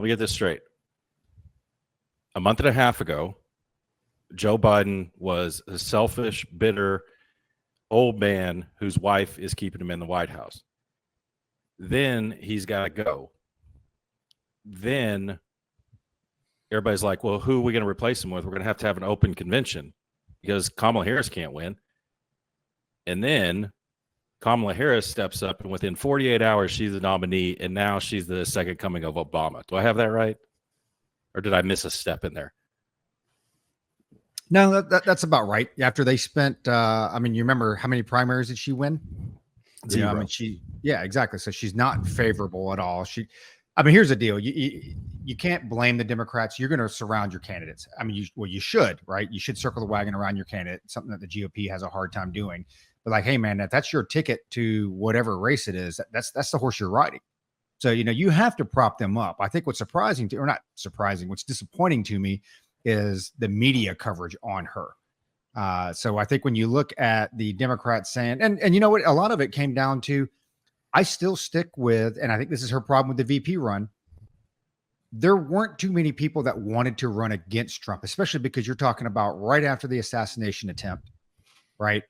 Let me get this straight. A month and a half ago, Joe Biden was a selfish, bitter old man whose wife is keeping him in the White House. Then he's got to go. Then everybody's like, well, who are we going to replace him with? We're going to have an open convention because Kamala Harris can't win. And then Kamala Harris steps up, and within 48 hours, she's the nominee, and now she's the second coming of Obama. Do I have that right? Or did I miss a step in there? No, that's about right. After they spent, you remember how many primaries did she win? 0. Yeah, exactly. So she's not favorable at all. Here's the deal. You can't blame the Democrats. You're going to surround your candidates. You should, right? You should circle the wagon around your candidate, something that the GOP has a hard time doing. But like, hey, man, if that's your ticket to whatever race it is, that's the horse you're riding. So, you have to prop them up. I think what's what's disappointing to me is the media coverage on her. So I think when you look at the Democrats saying, and you know what, a lot of it came down to, I still stick with, and I think this is her problem with the VP run. There weren't too many people that wanted to run against Trump, especially because you're talking about right after the assassination attempt, right?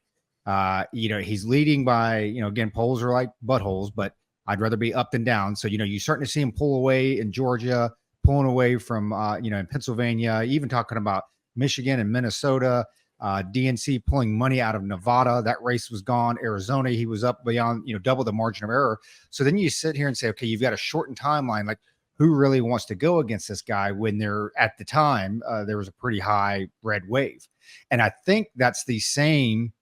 He's leading by, again, polls are like buttholes, but I'd rather be up than down. So, you're starting to see him pull away in Georgia, pulling away from, in Pennsylvania, even talking about Michigan and Minnesota, DNC pulling money out of Nevada. That race was gone. Arizona, he was up beyond, double the margin of error. So then you sit here and say, okay, you've got a shortened timeline. Like, who really wants to go against this guy when at the time, there was a pretty high red wave. And I think that's the same,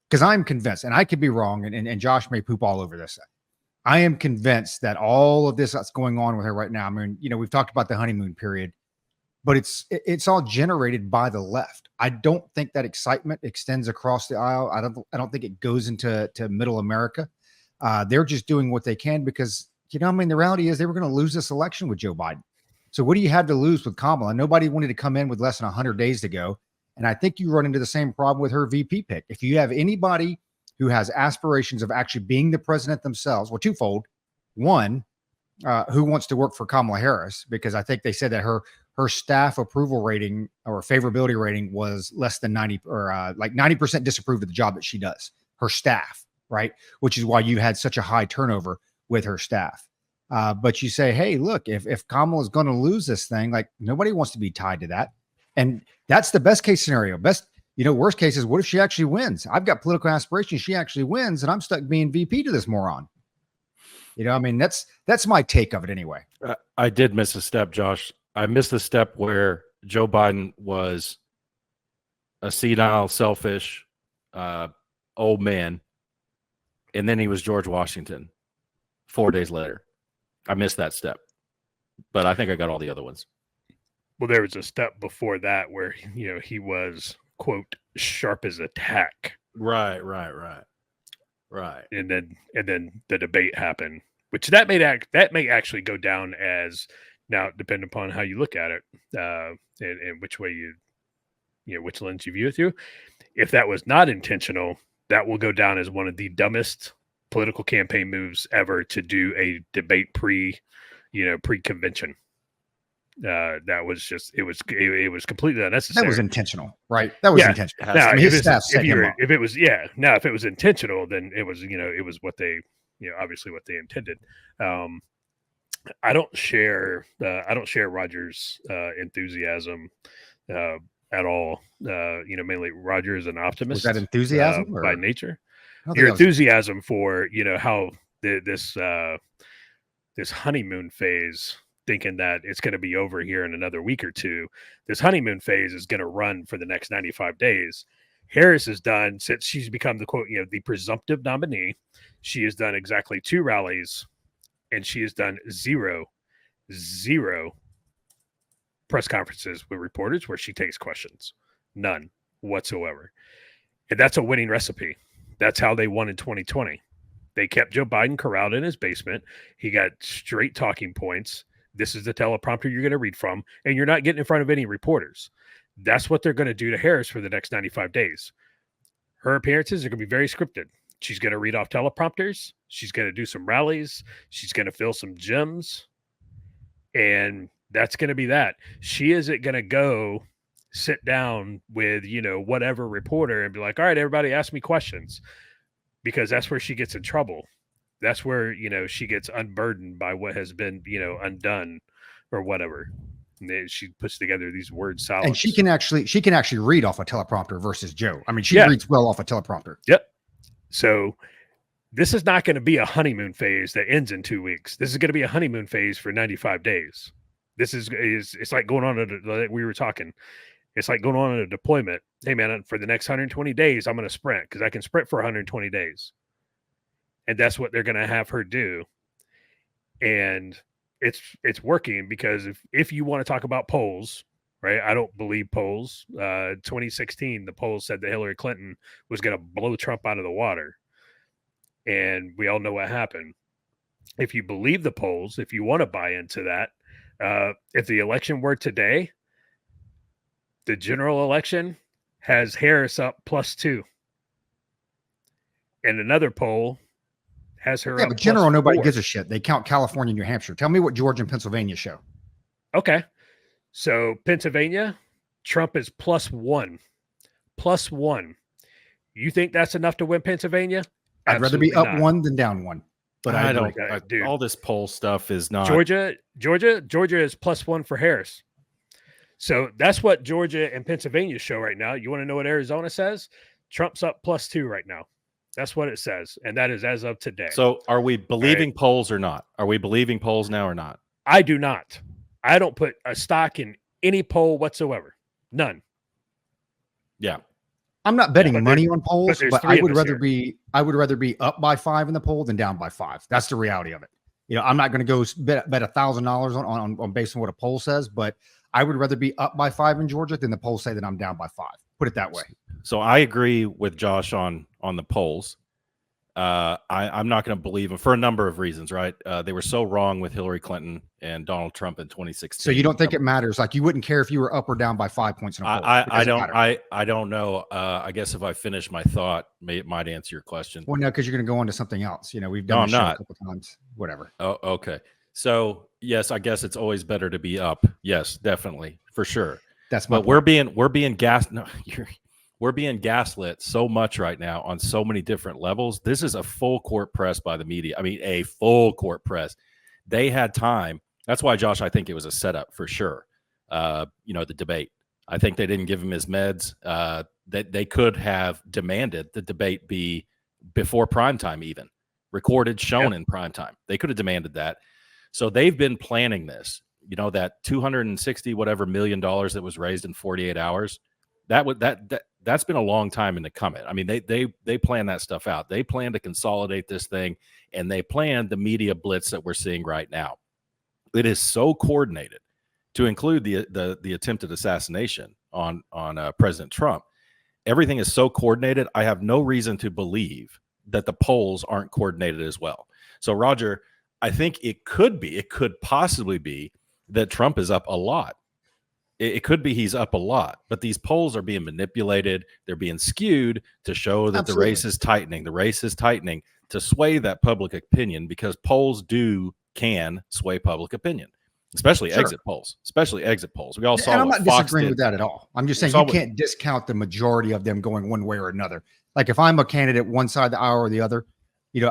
because I'm convinced, and I could be wrong, and Josh may poop all over this. I am convinced that all of this that's going on with her right now, we've talked about the honeymoon period, but it's all generated by the left. I don't think that excitement extends across the aisle. I don't think it goes into middle America. They're just doing what they can because, the reality is they were going to lose this election with Joe Biden. So what do you have to lose with Kamala? Nobody wanted to come in with less than 100 days to go. And I think you run into the same problem with her VP pick. If you have anybody who has aspirations of actually being the president themselves, well, twofold. One, who wants to work for Kamala Harris? Because I think they said that her staff approval rating or favorability rating was less than 90 or like 90% disapproved of the job that she does. Her staff, right? Which is why you had such a high turnover with her staff. But you say, hey, look, if Kamala is going to lose this thing, like nobody wants to be tied to that. And that's the best case scenario. Worst case is what if she actually wins? I've got political aspirations. She actually wins, and I'm stuck being VP to this moron. That's my take of it anyway. I did miss a step, Josh. I missed the step where Joe Biden was a senile, selfish, old man, and then he was George Washington 4 days later. I missed that step, but I think I got all the other ones. Well, there was a step before that where, he was, quote, sharp as a tack. Right. And then the debate happened, which that may actually go down as, now, depending upon how you look at it, and which way which lens you view it through. If that was not intentional, that will go down as one of the dumbest political campaign moves ever, to do a debate pre-convention. That was just, it was completely unnecessary. That was intentional, right? That was intentional. Now, if it was intentional, then it was, it was what they, obviously what they intended. I don't share Roger's enthusiasm at all. Mainly Roger is an optimist. Was that enthusiasm by nature? Your enthusiasm for how this honeymoon phase, thinking that it's going to be over here in another week or two. This honeymoon phase is going to run for the next 95 days. Harris has done, since she's become the quote, the presumptive nominee, she has done exactly 2 rallies, and she has done zero press conferences with reporters where she takes questions. None whatsoever. And that's a winning recipe. That's how they won in 2020. They kept Joe Biden corralled in his basement. He got straight talking points. This is the teleprompter you're going to read from, and you're not getting in front of any reporters. That's what they're going to do to Harris for the next 95 days. Her appearances are going to be very scripted. She's going to read off teleprompters. She's going to do some rallies. She's going to fill some gyms. And That's going to be that. She isn't going to go sit down with, whatever reporter and be like, all right, everybody ask me questions, because that's where she gets in trouble. That's where, she gets unburdened by what has been, undone or whatever. And then she puts together these word salads. And she can actually read off a teleprompter versus Joe. I mean, she Yeah. reads well off a teleprompter. Yep. So this is not going to be a honeymoon phase that ends in 2 weeks. This is going to be a honeymoon phase for 95 days. This is it's like going on we were talking. It's like going on a deployment. Hey man, for the next 120 days, I'm going to sprint because I can sprint for 120 days. And that's what they're going to have her do. And it's working, because if you want to talk about polls, right? I don't believe polls. 2016, the polls said that Hillary Clinton was going to blow Trump out of the water. And we all know what happened. If you believe the polls, if you want to buy into that, if the election were today, the general election has Harris up +2. And another poll has her up but general, nobody +4. gives a shit. They count California and New Hampshire. Tell me what Georgia and Pennsylvania show. Okay. So Pennsylvania, Trump is +1. +1. You think that's enough to win Pennsylvania? I'd rather be up Absolutely not. 1 than down 1. But I I agree. don't. Dude. All this poll stuff is not. Georgia is +1 for Harris. So that's what Georgia and Pennsylvania show right now. You want to know what Arizona says? Trump's up +2 right now. That's what it says. And that is as of today. So are we believing polls or not? Are we believing polls now or not? I do not. I don't put a stock in any poll whatsoever. None. Yeah. I'm not betting but money on polls, there's but three I of would us rather here. be up by 5 in the poll than down by 5. That's the reality of it. I'm not going to go bet $1,000 on based on what a poll says, but I would rather be up by 5 in Georgia than the polls say that I'm down by 5. Put it that way. So I agree with Josh on the polls. I'm not going to believe them for a number of reasons, right? They were so wrong with Hillary Clinton and Donald Trump in 2016. So you don't think it matters? Like you wouldn't care if you were up or down by 5 points in a poll? I don't know. I guess if I finish my thought, it might answer your question. Well, no, because you're going to go on to something else. We've done this show a couple times. Whatever. Oh, okay. So yes, I guess it's always better to be up. Yes, definitely, for sure. That's my But we're being gas. No, we're being gaslit so much right now on so many different levels. This is a full court press by the media. I mean, a full court press. They had time. That's why, Josh, I think it was a setup for sure. The debate. I think they didn't give him his meds. That they could have demanded the debate be before primetime, even recorded, shown in primetime. They could have demanded that. So they've been planning this. That $260 million that was raised in 48 hours. That's been a long time in the coming. I mean, they plan that stuff out. They plan to consolidate this thing, and they plan the media blitz that we're seeing right now. It is so coordinated, to include the attempted assassination on President Trump. Everything is so coordinated. I have no reason to believe that the polls aren't coordinated as well. So, Roger, I think it could possibly be that Trump is up a lot. It could be he's up a lot, but these polls are being manipulated. They're being skewed to show that the race is tightening. The race is tightening to sway that public opinion, because polls can sway public opinion, especially exit polls. We all saw. And I'm what not Fox disagreeing did. with that at all. I'm just saying you can't discount the majority of them going one way or another. Like if I'm a candidate one side of the aisle or the other,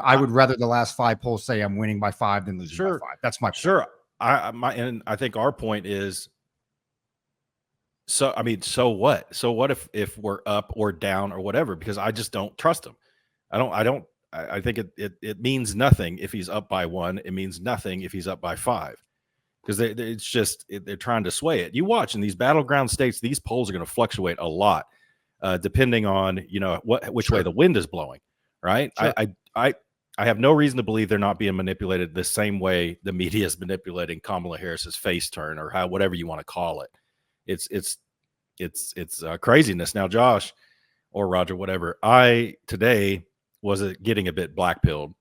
I would rather the last 5 polls say I'm winning by 5 than losing by 5. That's my point. Sure. And I think our point is. So what? So what if we're up or down or whatever? Because I just don't trust him. I think it means nothing if he's up by 1. It means nothing if he's up by 5, because they're trying to sway it. You watch in these battleground states, these polls are going to fluctuate a lot, depending on which way the wind is blowing. Right? Sure. I have no reason to believe they're not being manipulated the same way the media is manipulating Kamala Harris's face turn, or whatever you want to call it. It's craziness. Now, Josh or Roger, whatever, I today was getting a bit black pilled,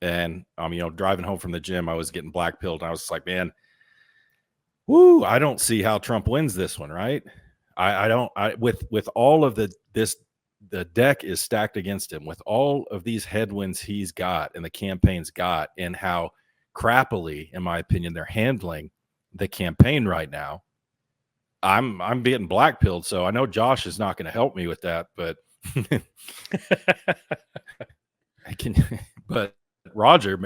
and driving home from the gym, I was getting black pilled, and I was like, man, I don't see how Trump wins this one, right? With all of the deck is stacked against him, with all of these headwinds he's got and the campaign's got, and how crappily, in my opinion, they're handling the campaign right now. I'm being blackpilled, so I know Josh is not going to help me with that, but I can. But Roger,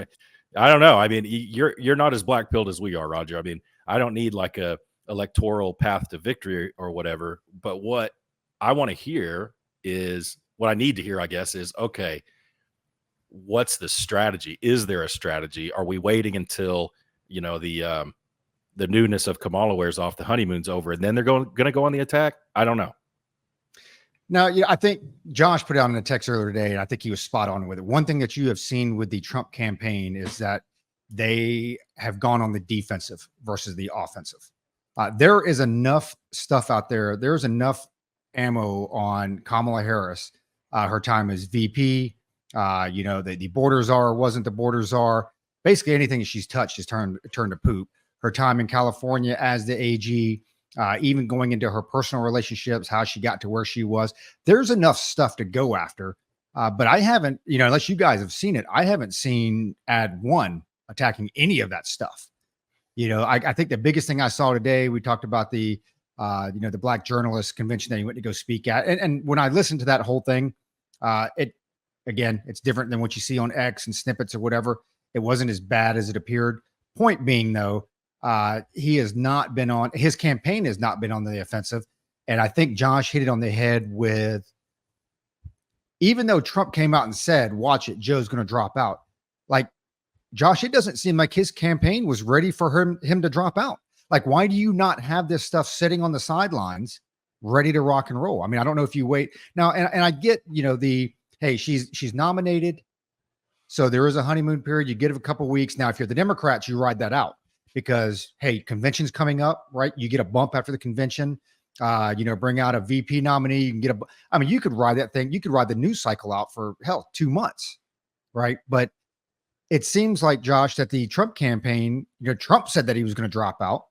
I don't know. I mean, you're not as blackpilled as we are, Roger. I mean, I don't need like a electoral path to victory or whatever. But what I want to hear is what I need to hear, I guess, is okay. What's the strategy? Is there a strategy? Are we waiting until the newness of Kamala wears off, the honeymoon's over, and then they're going to go on the attack? I don't know. No, yeah, I think Josh put it on in a text earlier today, and I think he was spot on with it. One thing that you have seen with the Trump campaign is that they have gone on the defensive versus the offensive. There is enough stuff out there. There's enough ammo on Kamala Harris. Her time as VP, the border czar wasn't the border czar. Basically, anything she's touched has turned to poop. Her time in California as the AG, even going into her personal relationships, how she got to where she was. There's enough stuff to go after. But I haven't, unless you guys have seen it, I haven't seen Ad 1 attacking any of that stuff. I think the biggest thing I saw today, we talked about the Black Journalist Convention that he went to go speak at. And when I listened to that whole thing, it's different than what you see on X and snippets or whatever. It wasn't as bad as it appeared. Point being, though, his campaign has not been on the offensive. And I think Josh hit it on the head with, even though Trump came out and said, watch it, Joe's going to drop out. Like, Josh, it doesn't seem like his campaign was ready for him to drop out. Like, why do you not have this stuff sitting on the sidelines ready to rock and roll? I mean, I don't know if you wait now, and I get, hey, she's nominated. So there is a honeymoon period. You get it a couple of weeks. Now, if you're the Democrats, you ride that out because, hey, convention's coming up, right? You get a bump after the convention, bring out a VP nominee. You can get you could ride that thing. You could ride the news cycle out for 2 months, right? But it seems like, Josh, that the Trump campaign, Trump said that he was going to drop out.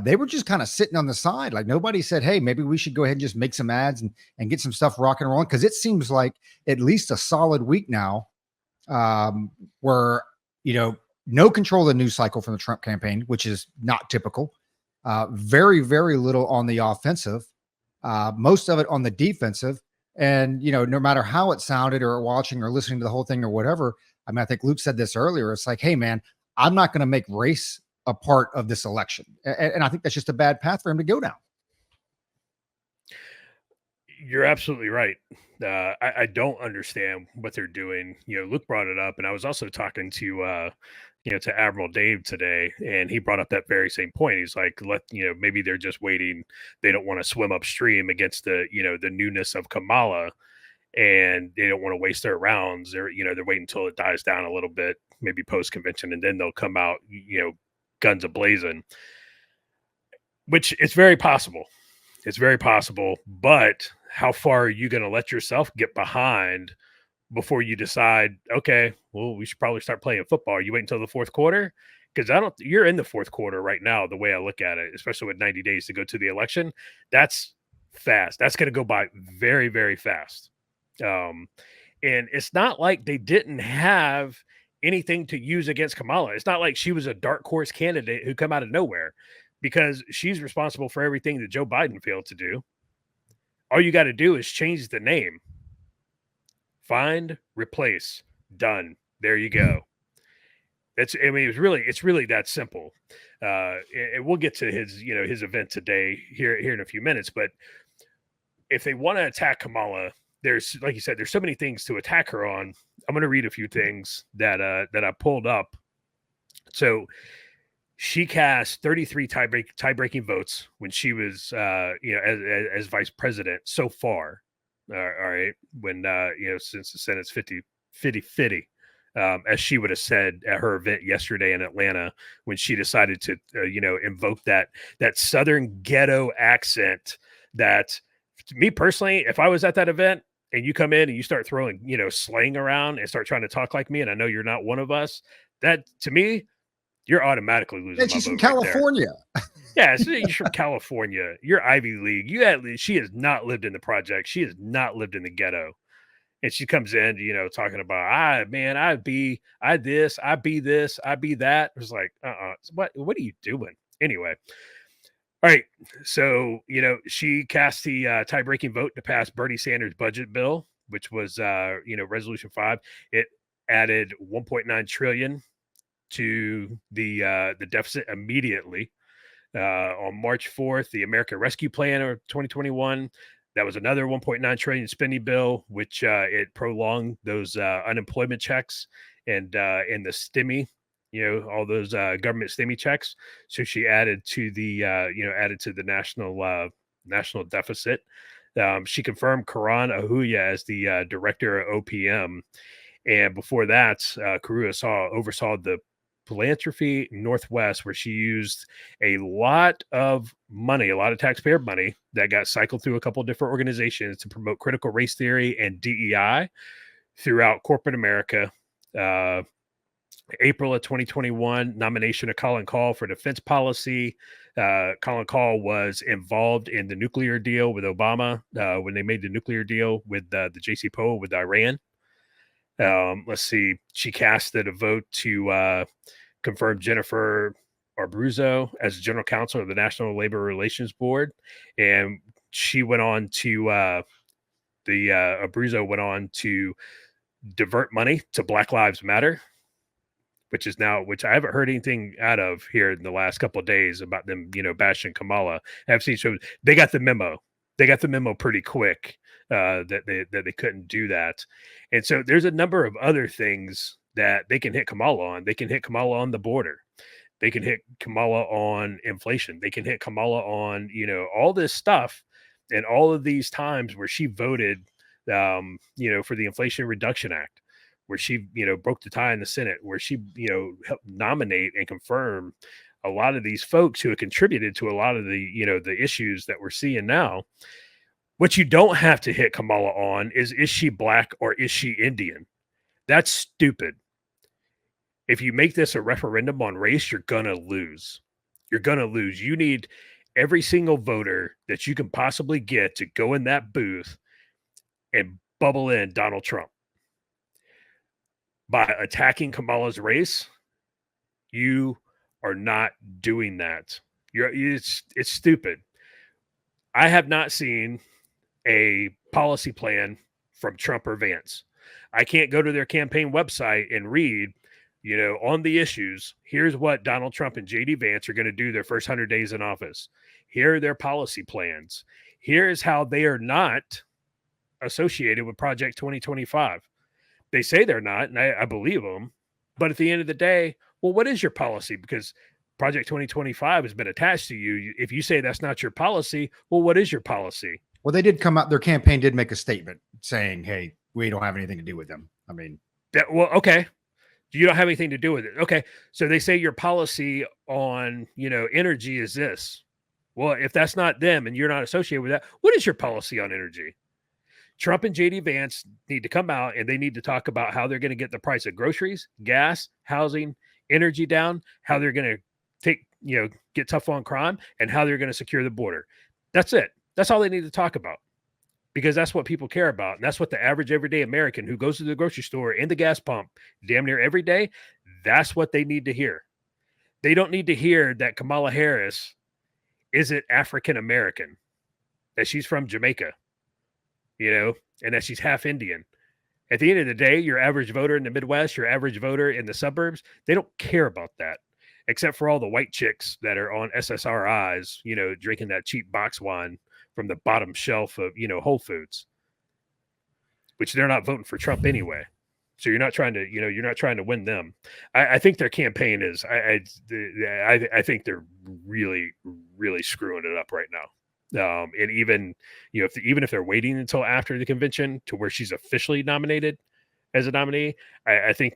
They were just kind of sitting on the side. Like, nobody said, hey, maybe we should go ahead and just make some ads and get some stuff rocking and rolling. Because it seems like at least a solid week now where, no control of the news cycle from the Trump campaign, which is not typical. Very, very little on the offensive, most of it on the defensive. And, no matter how it sounded or watching or listening to the whole thing or whatever, I mean, I think Luke said this earlier. It's like, hey, man, I'm not going to make race a part of this election. And I think that's just a bad path for him to go down. You're absolutely right. I don't understand what they're doing. Luke brought it up, and I was also talking to Admiral Dave today, and he brought up that very same point. He's like, maybe they're just waiting. They don't want to swim upstream against the newness of Kamala, and they don't want to waste their rounds. They're waiting until it dies down a little bit, maybe post convention, and then they'll come out, guns a-blazing, which it's very possible. It's very possible, but how far are you going to let yourself get behind before you decide, okay, well, we should probably start playing football? You wait until the fourth quarter? Because you're in the fourth quarter right now, the way I look at it, especially with 90 days to go to the election. That's fast. That's going to go by very, very fast. And it's not like they didn't have anything to use against Kamala. It's not like she was a dark horse candidate who come out of nowhere, because she's responsible for everything that Joe Biden failed to do. All you got to do is change the name. Find, replace, done. There you go. It's really that simple. And we'll get to his event today here in a few minutes. But if they want to attack Kamala, there's, like you said, there's so many things to attack her on. I'm going to read a few things that I pulled up. So she cast 33 tie-breaking votes when she was, as vice president so far. All right. When, since the Senate's 50-50, as she would have said at her event yesterday in Atlanta, when she decided to, invoke that Southern ghetto accent that, to me personally, if I was at that event and you come in and you start throwing, slang around and start trying to talk like me, and I know you're not one of us, that, to me, you're automatically losing. And she's from California. Yeah, so you're from California. You're Ivy League. She has not lived in the project. She has not lived in the ghetto. And she comes in, talking about, I be this, I be that. It was like, what are you doing? Anyway. All right. So, she cast the tie-breaking vote to pass Bernie Sanders' budget bill, which was, Resolution 5. It added 1.9 trillion to the deficit immediately. On March 4th, the American Rescue Plan of 2021, that was another 1.9 trillion spending bill, which it prolonged those unemployment checks and the STEMI, all those government STEMI checks. So she added to the national deficit. She confirmed Karan Ahuya as the director of OPM, and before that, Karua oversaw the Philanthropy Northwest, where she used a lot of money, a lot of taxpayer money that got cycled through a couple of different organizations to promote critical race theory and DEI throughout corporate America. April of 2021, nomination of Colin Kahl for defense policy. Colin Kahl was involved in the nuclear deal with Obama when they made the nuclear deal with the JCPOA with Iran. Let's see. She casted a vote to confirm Jennifer Abruzzo as general counsel of the National Labor Relations Board, and she went on to Abruzzo went on to divert money to Black Lives Matter, which I haven't heard anything out of here in the last couple of days about them, bashing Kamala. I've seen shows they got the memo. They got the memo pretty quick. That they couldn't do that. And so there's a number of other things that they can hit Kamala on. They can hit Kamala on the border. They can hit Kamala on inflation. They can hit Kamala on, all this stuff and all of these times where she voted, for the Inflation Reduction Act, where she, broke the tie in the Senate, where she, helped nominate and confirm a lot of these folks who have contributed to a lot of the, the issues that we're seeing now. What you don't have to hit Kamala on is she black or is she Indian? That's stupid. If you make this a referendum on race, you're going to lose. You're going to lose. You need every single voter that you can possibly get to go in that booth and bubble in Donald Trump. By attacking Kamala's race, you are not doing that. It's stupid. I have not seen a policy plan from Trump or Vance. I can't go to their campaign website and read, on the issues, here's what Donald Trump and JD Vance are going to do their first 100 days in office. Here are their policy plans. Here's how they are not associated with Project 2025. They say they're not, and I believe them. But at the end of the day, well, what is your policy? Because Project 2025 has been attached to you. If you say that's not your policy, well, what is your policy? Well, they did come out. Their campaign did make a statement saying, "Hey, we don't have anything to do with them." I mean, okay, you don't have anything to do with it. Okay, so they say your policy on energy is this. Well, if that's not them and you're not associated with that, what is your policy on energy? Trump and JD Vance need to come out and they need to talk about how they're going to get the price of groceries, gas, housing, energy down, how they're going to get tough on crime, and how they're going to secure the border. That's it. That's all they need to talk about, because that's what people care about. And that's what the average everyday American who goes to the grocery store and the gas pump damn near every day, that's what they need to hear. They don't need to hear that Kamala Harris isn't African American, that she's from Jamaica, and that she's half Indian. At the end of the day, your average voter in the Midwest, your average voter in the suburbs, they don't care about that, except for all the white chicks that are on SSRIs, drinking that cheap box wine from the bottom shelf of, Whole Foods, which they're not voting for Trump anyway. So you're not trying to win them. I think their campaign is, I think they're really, really screwing it up right now. And even, if they're waiting until after the convention to where she's officially nominated as a nominee, I think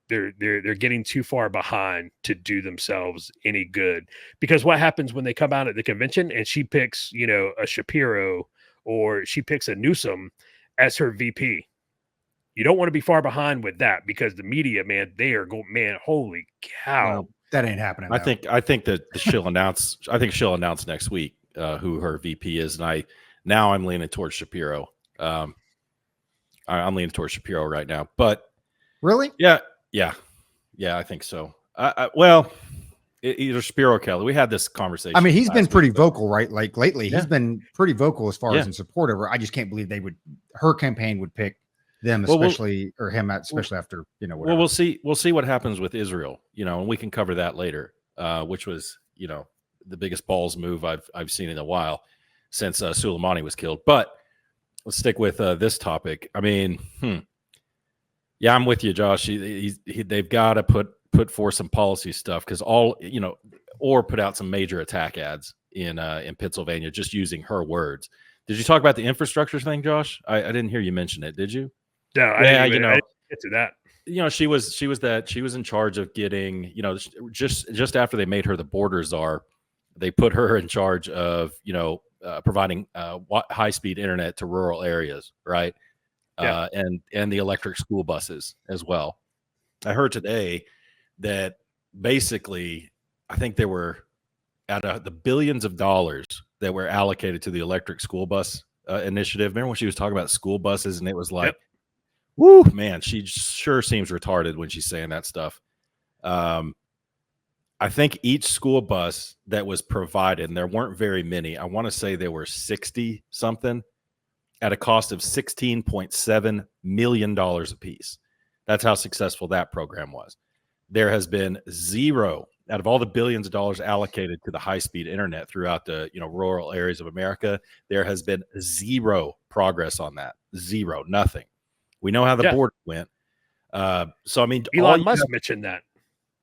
they're getting too far behind to do themselves any good. Because what happens when they come out at the convention and she picks, a Shapiro or she picks a Newsom as her VP? You don't want to be far behind with that, because the media, man, they are going, man, holy cow. well, that ain't happening. I think that she'll announce. I think she'll announce next week who her VP is, and I'm leaning towards Shapiro. I'm leaning towards Shapiro right now, but really, yeah, I think so. Well, either Spiro or Kelly. We had this conversation. I mean, he's been last pretty week, but- vocal, right? Like lately, Yeah. he's been pretty vocal as far Yeah. as in support of her. I just can't believe her campaign would pick them, Well, especially or him, especially after whatever. Well, we'll see. We'll see what happens with Israel, and we can cover that later. Which was, the biggest balls move I've seen in a while since Soleimani was killed. But let's stick with this topic. I mean, yeah, I'm with you, Josh. They've got to put forth some policy stuff because or put out some major attack ads in Pennsylvania, just using her words. Did you talk about the infrastructure thing, Josh? I didn't hear you mention it. Did you? No, I didn't get to that. She was in charge of getting, just after they made her the border czar, they put her in charge of, providing high-speed internet to rural areas, right? Yeah. And the electric school buses as well. I heard today that basically, I think there were the billions of dollars that were allocated to the electric school bus initiative. Remember when she was talking about school buses and it was like, woo, man, she sure seems retarded when she's saying that stuff. I think each school bus that was provided, and there weren't very many, I want to say there were 60 something at a cost of $16.7 million a piece. That's how successful that program was. There has been zero out of all the billions of dollars allocated to the high-speed internet throughout the rural areas of America. There has been zero progress on that. Zero, nothing. We know how the board went. So, I mean, Elon Musk mentioned that.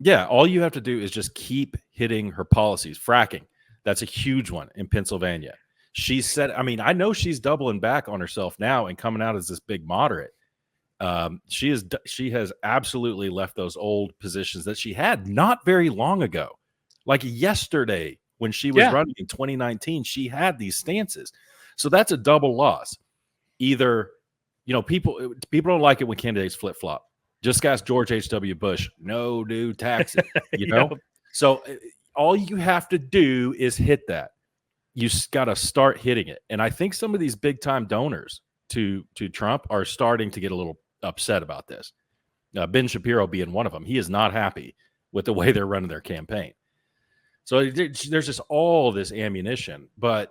Yeah, all you have to do is just keep hitting her policies. Fracking, that's a huge one in Pennsylvania. She said, I mean, I know she's doubling back on herself now and coming out as this big moderate. She has absolutely left those old positions that she had not very long ago. Like yesterday when she was running in 2019, she had these stances. So that's a double loss. Either people don't like it when candidates flip-flop. Just ask George H.W. Bush. No new taxes, So all you have to do is hit that. You got to start hitting it. And I think some of these big-time donors to Trump are starting to get a little upset about this. Ben Shapiro being one of them. He is not happy with the way they're running their campaign. So there's just all this ammunition. But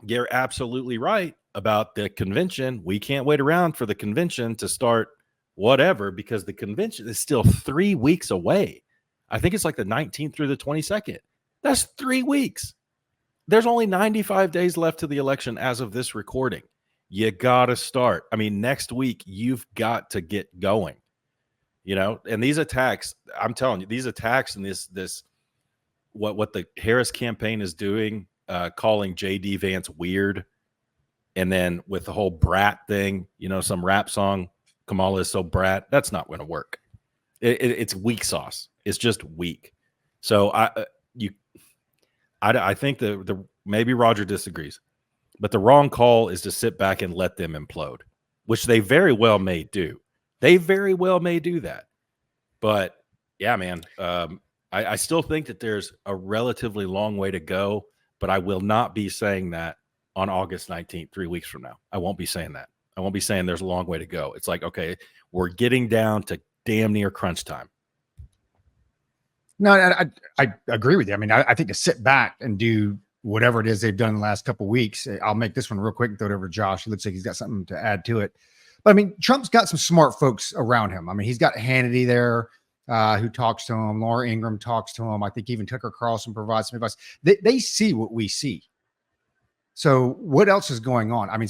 you're absolutely right about the convention. We can't wait around for the convention to start whatever, because the convention is still 3 weeks away. I think it's like the 19th through the 22nd. That's 3 weeks. There's only 95 days left to the election as of this recording. You got to start. I mean, next week, you've got to get going, and these attacks, I'm telling you, these attacks and this, what the Harris campaign is doing, calling J.D. Vance weird. And then with the whole brat thing, some rap song, Kamala is so brat. That's not going to work. It's weak sauce. It's just weak. So I think the maybe Roger disagrees, but the wrong call is to sit back and let them implode, which they very well may do. They very well may do that. But yeah, man, I still think that there's a relatively long way to go, but I will not be saying that on August 19th, 3 weeks from now. I won't be saying that. I won't be saying there's a long way to go. It's like, okay, we're getting down to damn near crunch time. No, I agree with you. I mean, I think to sit back and do whatever it is they've done in the last couple of weeks. I'll make this one real quick and throw it over to Josh. It looks like he's got something to add to it. But I mean, Trump's got some smart folks around him. I mean, he's got Hannity there who talks to him. Laura Ingraham talks to him. I think even Tucker Carlson provides some advice. They see what we see. So what else is going on? I mean,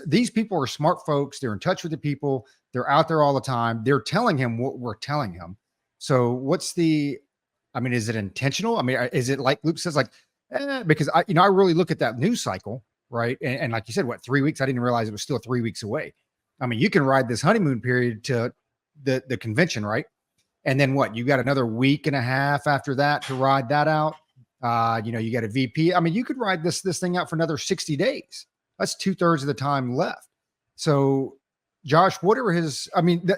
these people are smart folks. They're in touch with the people. They're out there all the time. They're telling him what we're telling him. So is it intentional? I mean, is it like Luke says, because I really look at that news cycle, right? And like you said, 3 weeks? I didn't realize it was still 3 weeks away. I mean, you can ride this honeymoon period to the convention, right? And then what? You got another week and a half after that to ride that out. You got a VP. I mean, you could ride this thing out for another 60 days. That's 2/3 of the time left. So, Josh, what are his? I mean,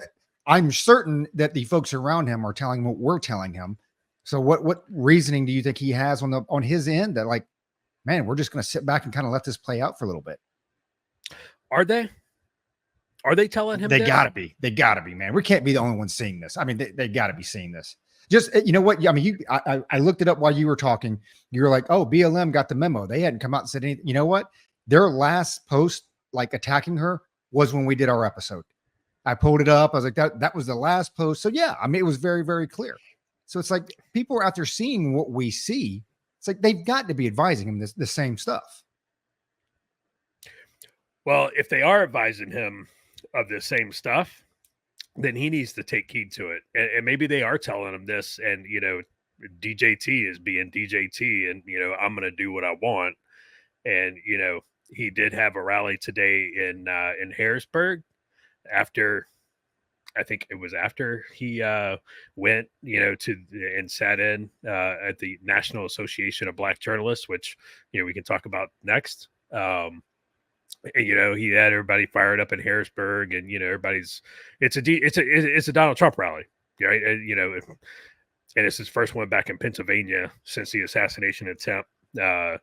I'm certain that the folks around him are telling him what we're telling him. So, what reasoning do you think he has on his end that, like, man, we're just going to sit back and kind of let this play out for a little bit? Are they? Are they telling him? They gotta be. They gotta be, man. We can't be the only ones seeing this. I mean, they gotta be seeing this. Just, you know what? I mean, I looked it up while you were talking. You were like, oh, BLM got the memo. They hadn't come out and said anything. You know what? Their last post, like attacking her, was when we did our episode. I pulled it up. I was like, that was the last post. So yeah, I mean, it was very, very clear. So it's like people are out there seeing what we see. It's like they've got to be advising him the same stuff. Well, if they are advising him of the same stuff, then he needs to take heed to it. And maybe they are telling him this, and, you know, DJT is being DJT, and, you know, I'm going to do what I want. And, you know, he did have a rally today in Harrisburg after, I think it was after he went, you know, and sat in at the National Association of Black Journalists, which, you know, we can talk about next. You know, he had everybody fired up in Harrisburg, and, you know, it's a Donald Trump rally, right? And, you know, and it's his first one back in Pennsylvania since the assassination attempt. You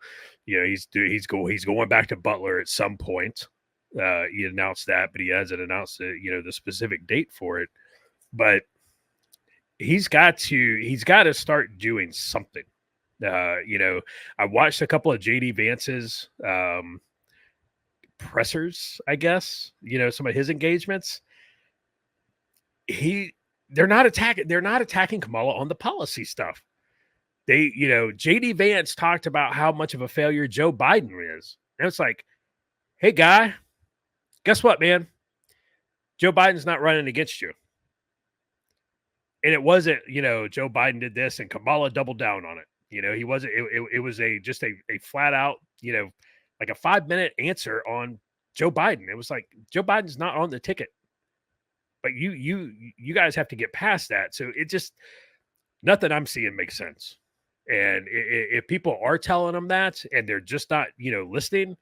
know, he's going back to Butler at some point. He announced that, but he hasn't announced you know, the specific date for it. But he's got to start doing something. You know, I watched a couple of JD Vance's pressers, I guess, you know, some of his engagements. They're not attacking Kamala on the policy stuff. They, you know, JD Vance talked about how much of a failure Joe Biden is. And it's like, hey, guy, guess what, man? Joe Biden's not running against you. And it wasn't, you know, Joe Biden did this and Kamala doubled down on it. You know, he wasn't, it was just a flat out, you know, like a 5-minute answer on Joe Biden. It was like, Joe Biden's not on the ticket, but you guys have to get past that. So it just, nothing I'm seeing makes sense. And if people are telling them that and they're just not, you know, listening,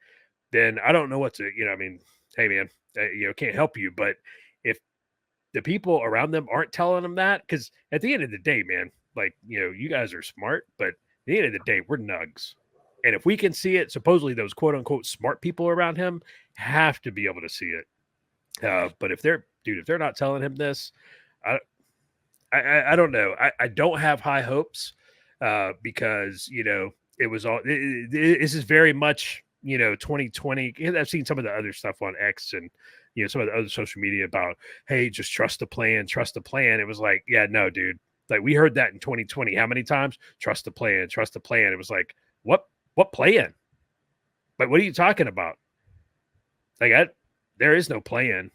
then I don't know what to, you know, I mean, hey man, you know, can't help you. But if the people around them aren't telling them that, because at the end of the day, man, like, you know, you guys are smart, but at the end of the day, we're nugs. And if we can see it, supposedly those quote unquote smart people around him have to be able to see it. But if they're not telling him this, I don't know. I don't have high hopes because, you know, it was all, this is very much, you know, 2020. I've seen some of the other stuff on X and, you know, some of the other social media about, hey, just trust the plan, trust the plan. It was like, yeah, no, dude. Like, we heard that in 2020. How many times? Trust the plan, trust the plan. It was like, what plan? Like, what are you talking about? Like, there is no plan.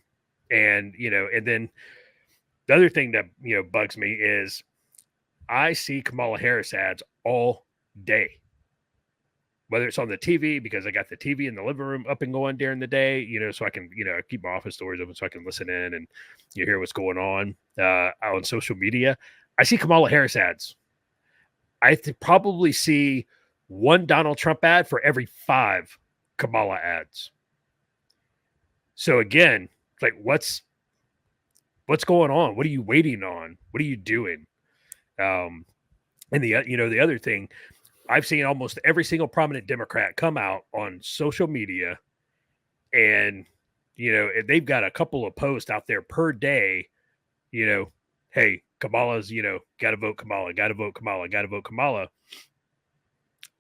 And, you know, and then the other thing that, you know, bugs me is I see Kamala Harris ads all day, whether it's on the TV, because I got the TV in the living room up and going during the day, you know, so I can, you know, keep my office doors open so I can listen in and you hear what's going on social media. I see Kamala Harris ads. I probably see one Donald Trump ad for every 5 Kamala ads. So again, like, what's going on? What are you waiting on? What are you doing? And the other thing, I've seen almost every single prominent Democrat come out on social media, and, you know, they've got a couple of posts out there per day, you know, hey, Kamala's, you know, got to vote Kamala, got to vote Kamala, got to vote Kamala.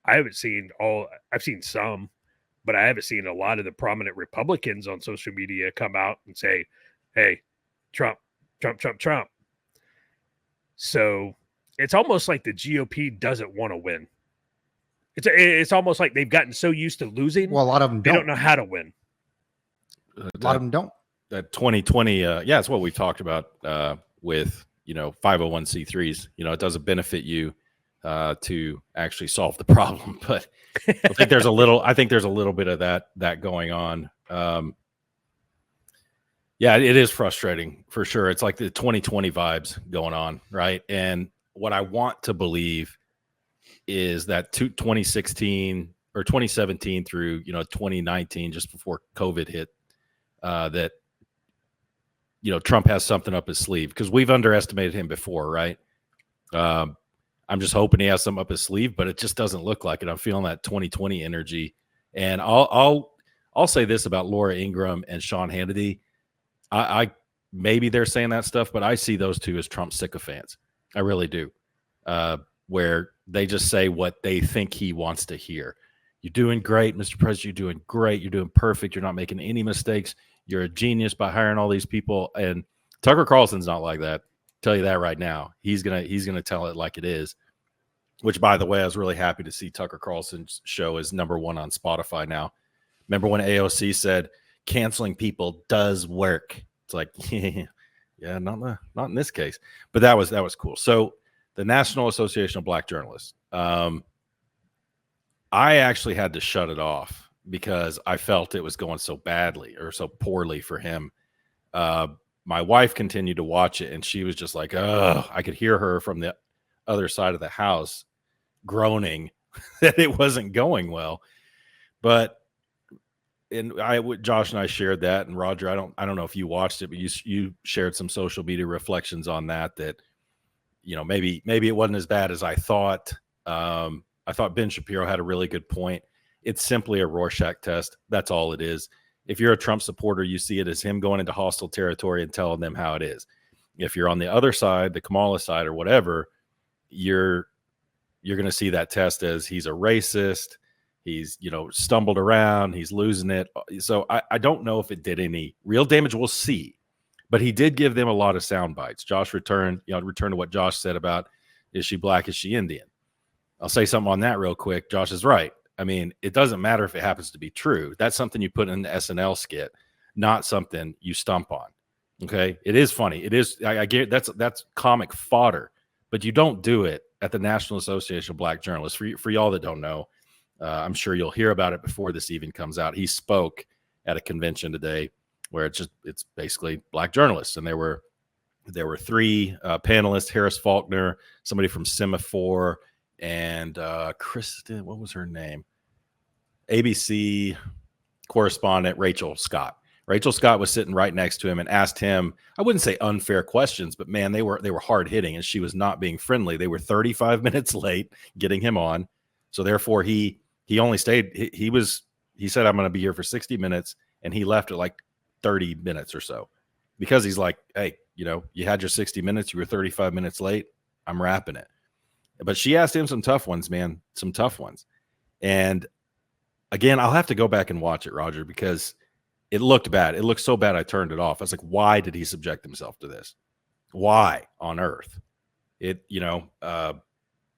I've seen some, but I haven't seen a lot of the prominent Republicans on social media come out and say, hey, Trump. So it's almost like the GOP doesn't want to win. It's almost like they've gotten so used to losing. Well, a lot of them don't. They don't know how to win. A lot of them don't. That 2020, yeah, it's what we talked about with, you know, 501c3s. You know, it doesn't benefit you to actually solve the problem, but I think there's a little bit of that going on. Yeah, it is frustrating for sure. It's like the 2020 vibes going on, right? And what I want to believe is that 2016 or 2017 through, you know, 2019, just before COVID hit, that, you know, Trump has something up his sleeve, because we've underestimated him before, right? I'm just hoping he has something up his sleeve, but it just doesn't look like it. I'm feeling that 2020 energy. And I'll say this about Laura Ingraham and Sean Hannity. I maybe they're saying that stuff, but I see those two as Trump sycophants. I really do. where they just say what they think he wants to hear. You're doing great, Mr. President. You're doing great. You're doing perfect. You're not making any mistakes. You're a genius by hiring all these people. And Tucker Carlson's not like that. Tell you that right now. He's gonna tell it like it is. Which, by the way, I was really happy to see Tucker Carlson's show is #1 on Spotify now. Remember when AOC said canceling people does work? It's like, yeah, not in this case. But that was cool. So the National Association of Black Journalists. I actually had to shut it off because I felt it was going so badly or so poorly for him. My wife continued to watch it, and she was just like, "Oh," I could hear her from the other side of the house groaning that it wasn't going well. But Josh and I shared that, and Roger, I don't know if you watched it, but you shared some social media reflections on that maybe it wasn't as bad as I thought. I thought Ben Shapiro had a really good point. It's simply a Rorschach test. That's all it is. If you're a Trump supporter, you see it as him going into hostile territory and telling them how it is. If you're on the other side, the Kamala side or whatever, you're going to see that test as he's a racist. He's, stumbled around. He's losing it. So I don't know if it did any real damage. We'll see. But he did give them a lot of sound bites. Josh return to what Josh said about, is she black? Is she Indian? I'll say something on that real quick. Josh is right. I mean, it doesn't matter if it happens to be true. That's something you put in the SNL skit, not something you stump on. Okay. It is funny. It is. I get that's comic fodder, but you don't do it at the National Association of Black Journalists. For y'all that don't know, I'm sure you'll hear about it before this even comes out. He spoke at a convention today where it's basically black journalists. And there were 3 panelists, Harris Faulkner, somebody from Semaphore, and Kristen, what was her name? ABC correspondent Rachel Scott. Rachel Scott was sitting right next to him and asked him, I wouldn't say unfair questions, but man, they were hard hitting, and she was not being friendly. They were 35 minutes late getting him on. So therefore he only stayed. He said, I'm going to be here for 60 minutes. And he left at like 30 minutes or so because he's like, hey, you had your 60 minutes. You were 35 minutes late. I'm wrapping it. But she asked him some tough ones, man, some tough ones. And again, I'll have to go back and watch it, Roger, because it looked bad. It looked so bad I turned it off. I was like, why did he subject himself to this? Why on earth? And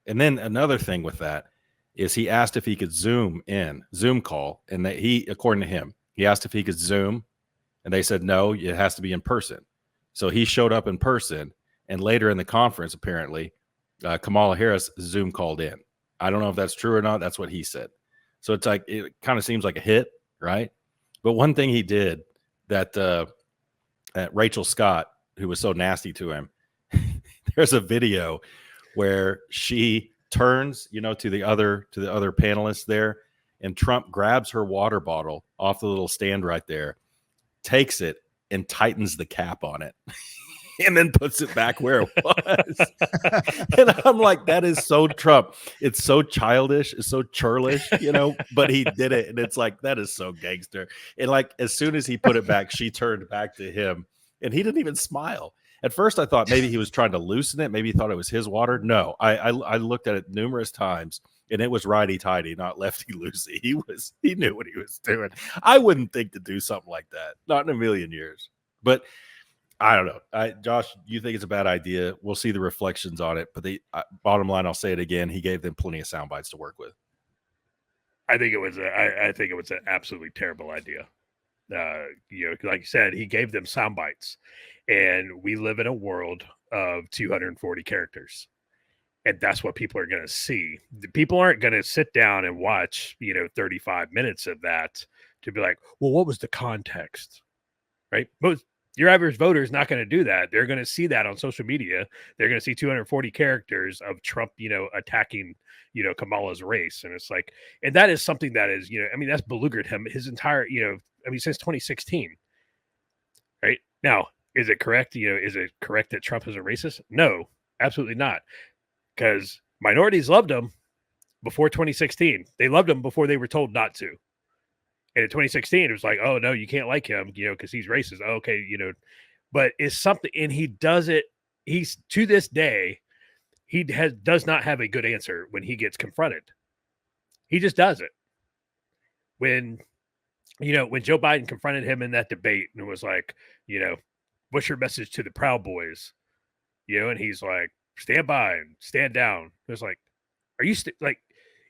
then another thing with that is he asked if he could Zoom call. And that according to him, he asked if he could Zoom, and they said, no, it has to be in person. So he showed up in person. And later in the conference, apparently, Kamala Harris Zoom called in. I don't know if that's true or not. That's what he said. So it's like, it kind of seems like a hit, right? But one thing he did that Rachel Scott, who was so nasty to him, there's a video where she turns, to the other panelists there, and Trump grabs her water bottle off the little stand right there, takes it, and tightens the cap on it. And then puts it back where it was. And I'm like, that is so Trump. It's so childish. It's so churlish, but he did it. And it's like, that is so gangster. And like, as soon as he put it back, she turned back to him and he didn't even smile. At first I thought maybe he was trying to loosen it. Maybe he thought it was his water. No, I looked at it numerous times and it was righty-tighty, not lefty-loosey. He knew what he was doing. I wouldn't think to do something like that. Not in a million years. But I don't know. Josh, you think it's a bad idea? We'll see the reflections on it. But the bottom line, I'll say it again. He gave them plenty of sound bites to work with. I think it was an absolutely terrible idea. Like you said, he gave them sound bites, and we live in a world of 240 characters, and that's what people are going to see. The people aren't going to sit down and watch 35 minutes of that to be like, well, what was the context, right? Your average voter is not going to do that. They're going to see that on social media. They're going to see 240 characters of Trump, attacking, Kamala's race. And it's like, and that is something that is, that's beleaguered him his entire, since 2016. Right now, is it correct? Is it correct that Trump is a racist? No, absolutely not. Because minorities loved him before 2016. They loved him before they were told not to. And in 2016, it was like, oh, no, you can't like him, because he's racist. Oh, okay, but it's something, and he does it. He's, to this day, does not have a good answer when he gets confronted. He just does it. When Joe Biden confronted him in that debate and was like, what's your message to the Proud Boys? And he's like, stand by and stand down. It was like, are you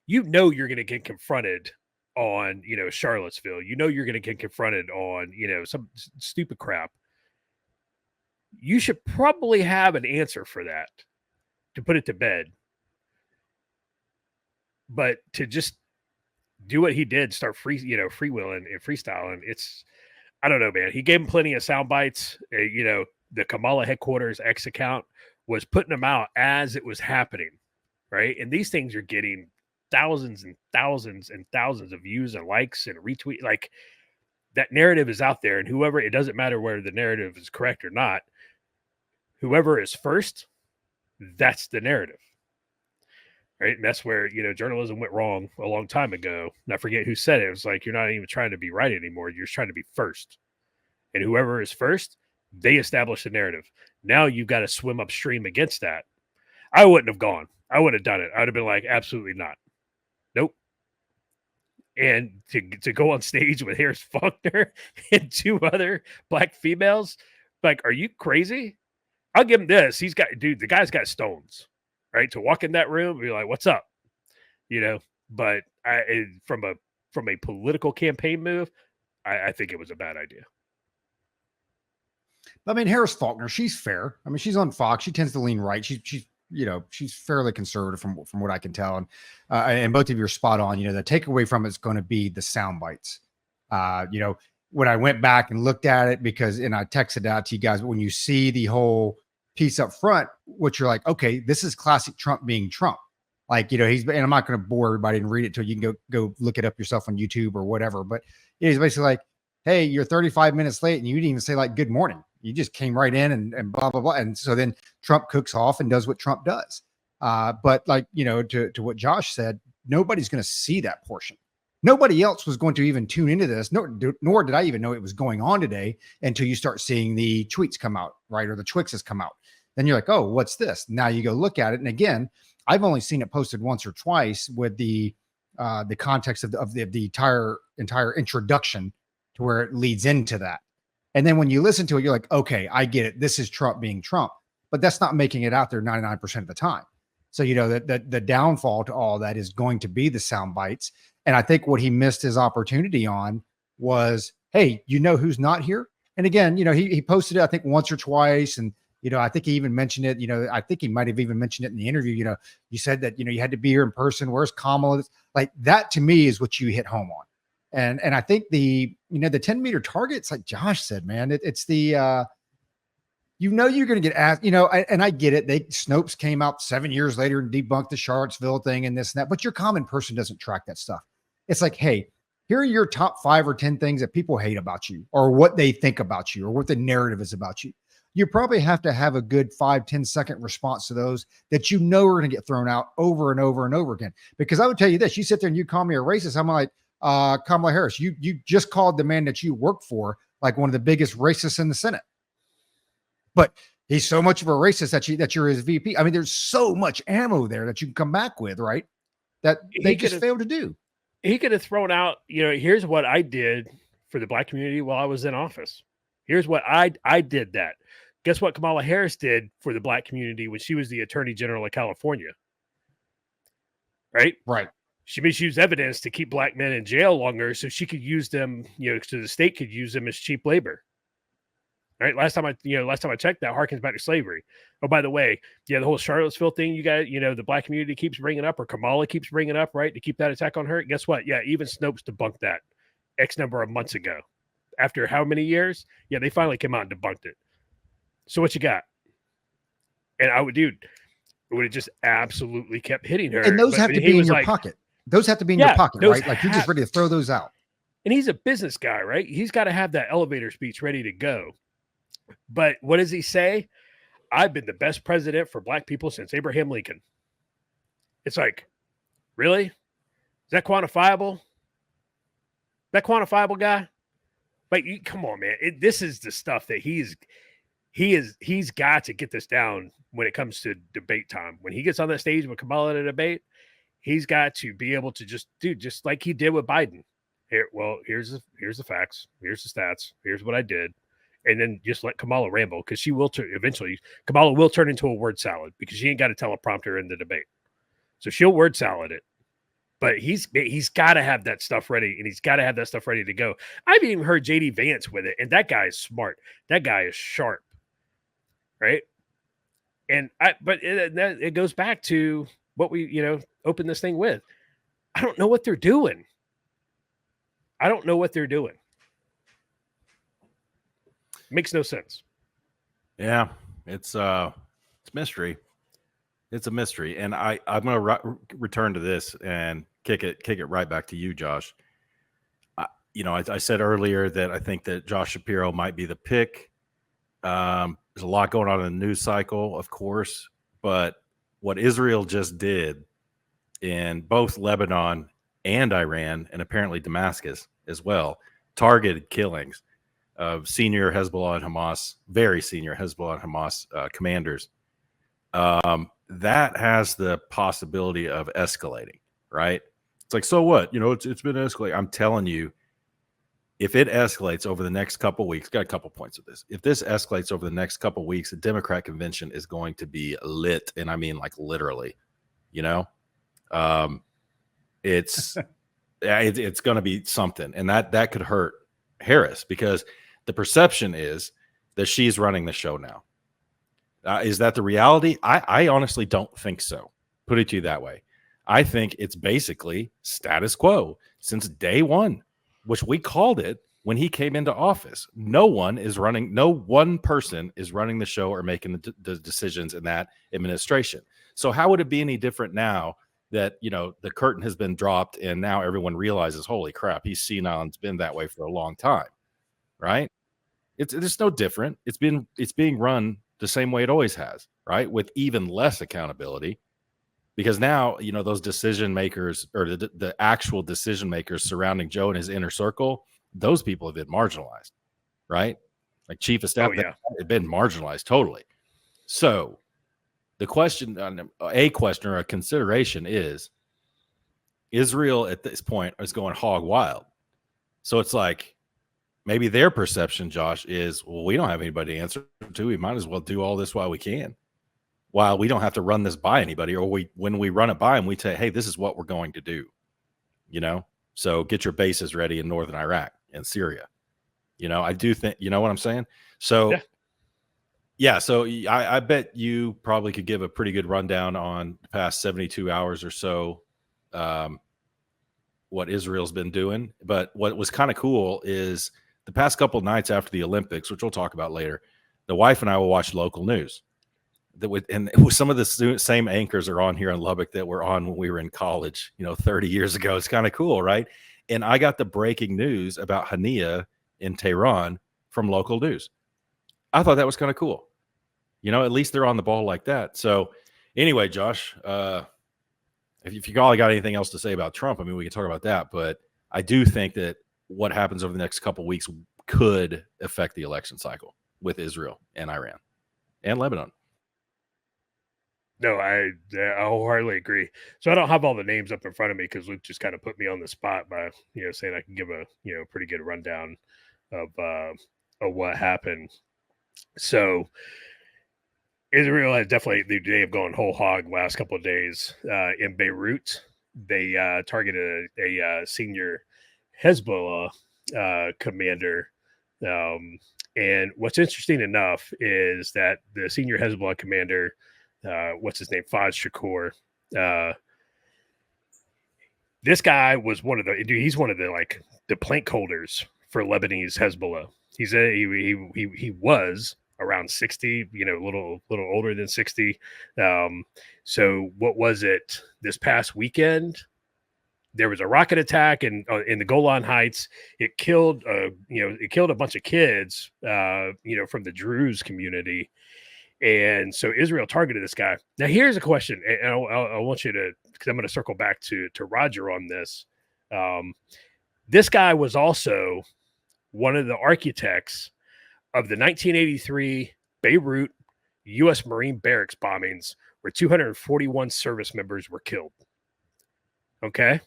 you're going to get confronted on, Charlottesville. You're going to get confronted on, some stupid crap. You should probably have an answer for that to put it to bed. But to just do what he did, start freewheeling and freestyling. I don't know, man. He gave him plenty of sound bites. The Kamala headquarters X account was putting them out as it was happening, right? And these things are getting thousands and thousands and thousands of views and likes and retweet. Like, that narrative is out there, and it doesn't matter whether the narrative is correct or not. Whoever is first, that's the narrative. Right. And that's where, journalism went wrong a long time ago. And I forget who said it. It was like, you're not even trying to be right anymore. You're just trying to be first. And whoever is first, they establish the narrative. Now you've got to swim upstream against that. I wouldn't have gone. I would have done it. I would have been like, absolutely not. Nope. And to go on stage with Harris Faulkner and 2 other black females, like, are you crazy? I'll give him this. The guy's got stones. Right, to walk in that room and be like, "What's up?" But from a political campaign move, I think it was a bad idea. I mean, Harris Faulkner, she's fair. I mean, she's on Fox. She tends to lean right. She's fairly conservative from what I can tell. And both of you are spot on. The takeaway from it's going to be the sound bites. When I went back and looked at it, and I texted out to you guys, but when you see the whole piece up front, what you're like, okay, this is classic Trump being Trump. Like, and I'm not going to bore everybody and read it till you can go look it up yourself on YouTube or whatever. But he's basically like, hey, you're 35 minutes late and you didn't even say like, good morning. You just came right in and blah, blah, blah. And so then Trump cooks off and does what Trump does. But like, to what Josh said, nobody's going to see that portion. Nobody else was going to even tune into this, nor did I even know it was going on today until you start seeing the tweets come out, right? Or the Twixes come out. Then you're like, oh, what's this? Now you go look at it. And again, I've only seen it posted once or twice with the context of the entire introduction to where it leads into that. And then when you listen to it, you're like, okay, I get it. This is Trump being Trump, but that's not making it out there 99% of the time. So, the downfall to all that is going to be the sound bites. And I think what he missed his opportunity on was, hey, who's not here? And again, he posted it, I think, once or twice. And, I think he even mentioned it, I think he might have even mentioned it in the interview. You said that, you had to be here in person. Where's Kamala? Like, that to me is what you hit home on. And I think the 10-meter targets, like Josh said, man, it's the, you're going to get asked, and I get it. Snopes came out 7 years later and debunked the Charlottesville thing and this and that, but your common person doesn't track that stuff. It's like, hey, here are your top 5 or 10 things that people hate about you or what they think about you or what the narrative is about you. You probably have to have a good 5-10 second response to those that are going to get thrown out over and over and over again. Because I would tell you this, you sit there and you call me a racist. I'm like, Kamala Harris, you just called the man that you work for like one of the biggest racists in the Senate. But he's so much of a racist that you're his VP. I mean, there's so much ammo there that you can come back with, right? That they just failed to do. He could have thrown out, here's what I did for the black community while I was in office. Here's what I did that. Guess what Kamala Harris did for the black community when she was the Attorney General of California? Right? Right. She misused evidence to keep black men in jail longer so she could use them, so the state could use them as cheap labor. Right. Last time I checked, that harkens back to slavery. Oh, by the way, the whole Charlottesville thing, you got, the black community keeps bringing up, or Kamala keeps bringing up, right, to keep that attack on her. Guess what? Yeah, even Snopes debunked that X number of months ago. After how many years? Yeah, they finally came out and debunked it. So what you got? And it would have just absolutely kept hitting her. And those have to be in your pocket. Those have to be in your pocket, right? Like you're just ready to throw those out. And he's a business guy, right? He's got to have that elevator speech ready to go. But what does he say? I've been the best president for black people since Abraham Lincoln. It's like, really? Is that quantifiable? That quantifiable, guy? Like, come on, man. This is the stuff that he's he's got to get this down when it comes to debate time. When he gets on that stage with Kamala in a debate, he's got to be able to just like he did with Biden. Here's the facts. Here's the stats. Here's what I did. And then just let Kamala ramble, because she will eventually. Kamala will turn into a word salad because she ain't got a teleprompter in the debate. So she'll word salad it. But he's got to have that stuff ready, and he's got to have that stuff ready to go. I've even heard JD Vance with it, and that guy is smart. That guy is sharp, right? And it goes back to what we opened this thing with. I don't know what they're doing. Makes no sense. Yeah, it's mystery. It's a mystery, and I'm going to return to this and kick it right back to you, Josh. I said earlier that I think that Josh Shapiro might be the pick. There's a lot going on in the news cycle, of course, but what Israel just did in both Lebanon and Iran, and apparently Damascus as well, targeted killings of senior Hezbollah and Hamas, very senior Hezbollah and Hamas commanders. That has the possibility of escalating, right? It's like, so what? It's been escalating. I'm telling you, if it escalates over the next couple of weeks, got a couple points of this. If this escalates over the next couple of weeks, the Democrat convention is going to be lit, and I mean like literally. It's it's going to be something, and that could hurt Harris, because the perception is that she's running the show now. Is that the reality? I honestly don't think so. Put it to you that way. I think it's basically status quo since day one, which we called it when he came into office. No one person is running the show or making the decisions in that administration. So how would it be any different now that, the curtain has been dropped and now everyone realizes, holy crap, he's senile and it's been that way for a long time, right? It's no different. It's being run the same way it always has, right? With even less accountability, because now, those decision makers, or the actual decision makers surrounding Joe and his inner circle, those people have been marginalized, right? Like chief of staff, they've been marginalized totally. So the question or a consideration is, Israel at this point is going hog wild. So it's like, maybe their perception, Josh, is, well, we don't have anybody to answer to. We might as well do all this while we can, while we don't have to run this by anybody. Or when we run it by them, we say, hey, this is what we're going to do. So get your bases ready in northern Iraq and Syria. I do think, you know what I'm saying? So, so I bet you probably could give a pretty good rundown on the past 72 hours or so, what Israel's been doing. But what was kind of cool is, the past couple of nights after the Olympics, which we'll talk about later, the wife and I will watch local news. And some of the same anchors are on here in Lubbock that were on when we were in college, 30 years ago. It's kind of cool, right? And I got the breaking news about Haniyeh in Tehran from local news. I thought that was kind of cool. At least they're on the ball like that. So anyway, Josh, if you all got anything else to say about Trump, I mean, we can talk about that. But I do think that what happens over the next couple of weeks could affect the election cycle with Israel and Iran and Lebanon. No, I wholeheartedly agree. So I don't have all the names up in front of me because Luke just kind of put me on the spot by saying I can give a pretty good rundown of what happened. So Israel has definitely, they have gone whole hog last couple of days. In Beirut, they targeted a senior Hezbollah commander. And what's interesting enough is that the senior Hezbollah commander, what's his name, Faz Shakur, this guy was he's one of the plank holders for Lebanese Hezbollah. He was around 60, a little older than 60. So what was it this past weekend? There was a rocket attack in the Golan Heights. It killed a bunch of kids, from the Druze community. And so Israel targeted this guy. Now, here's a question, and I want you to, because I'm going to circle back to Roger on this. This guy was also one of the architects of the 1983 Beirut U.S. Marine barracks bombings where 241 service members were killed. Okay.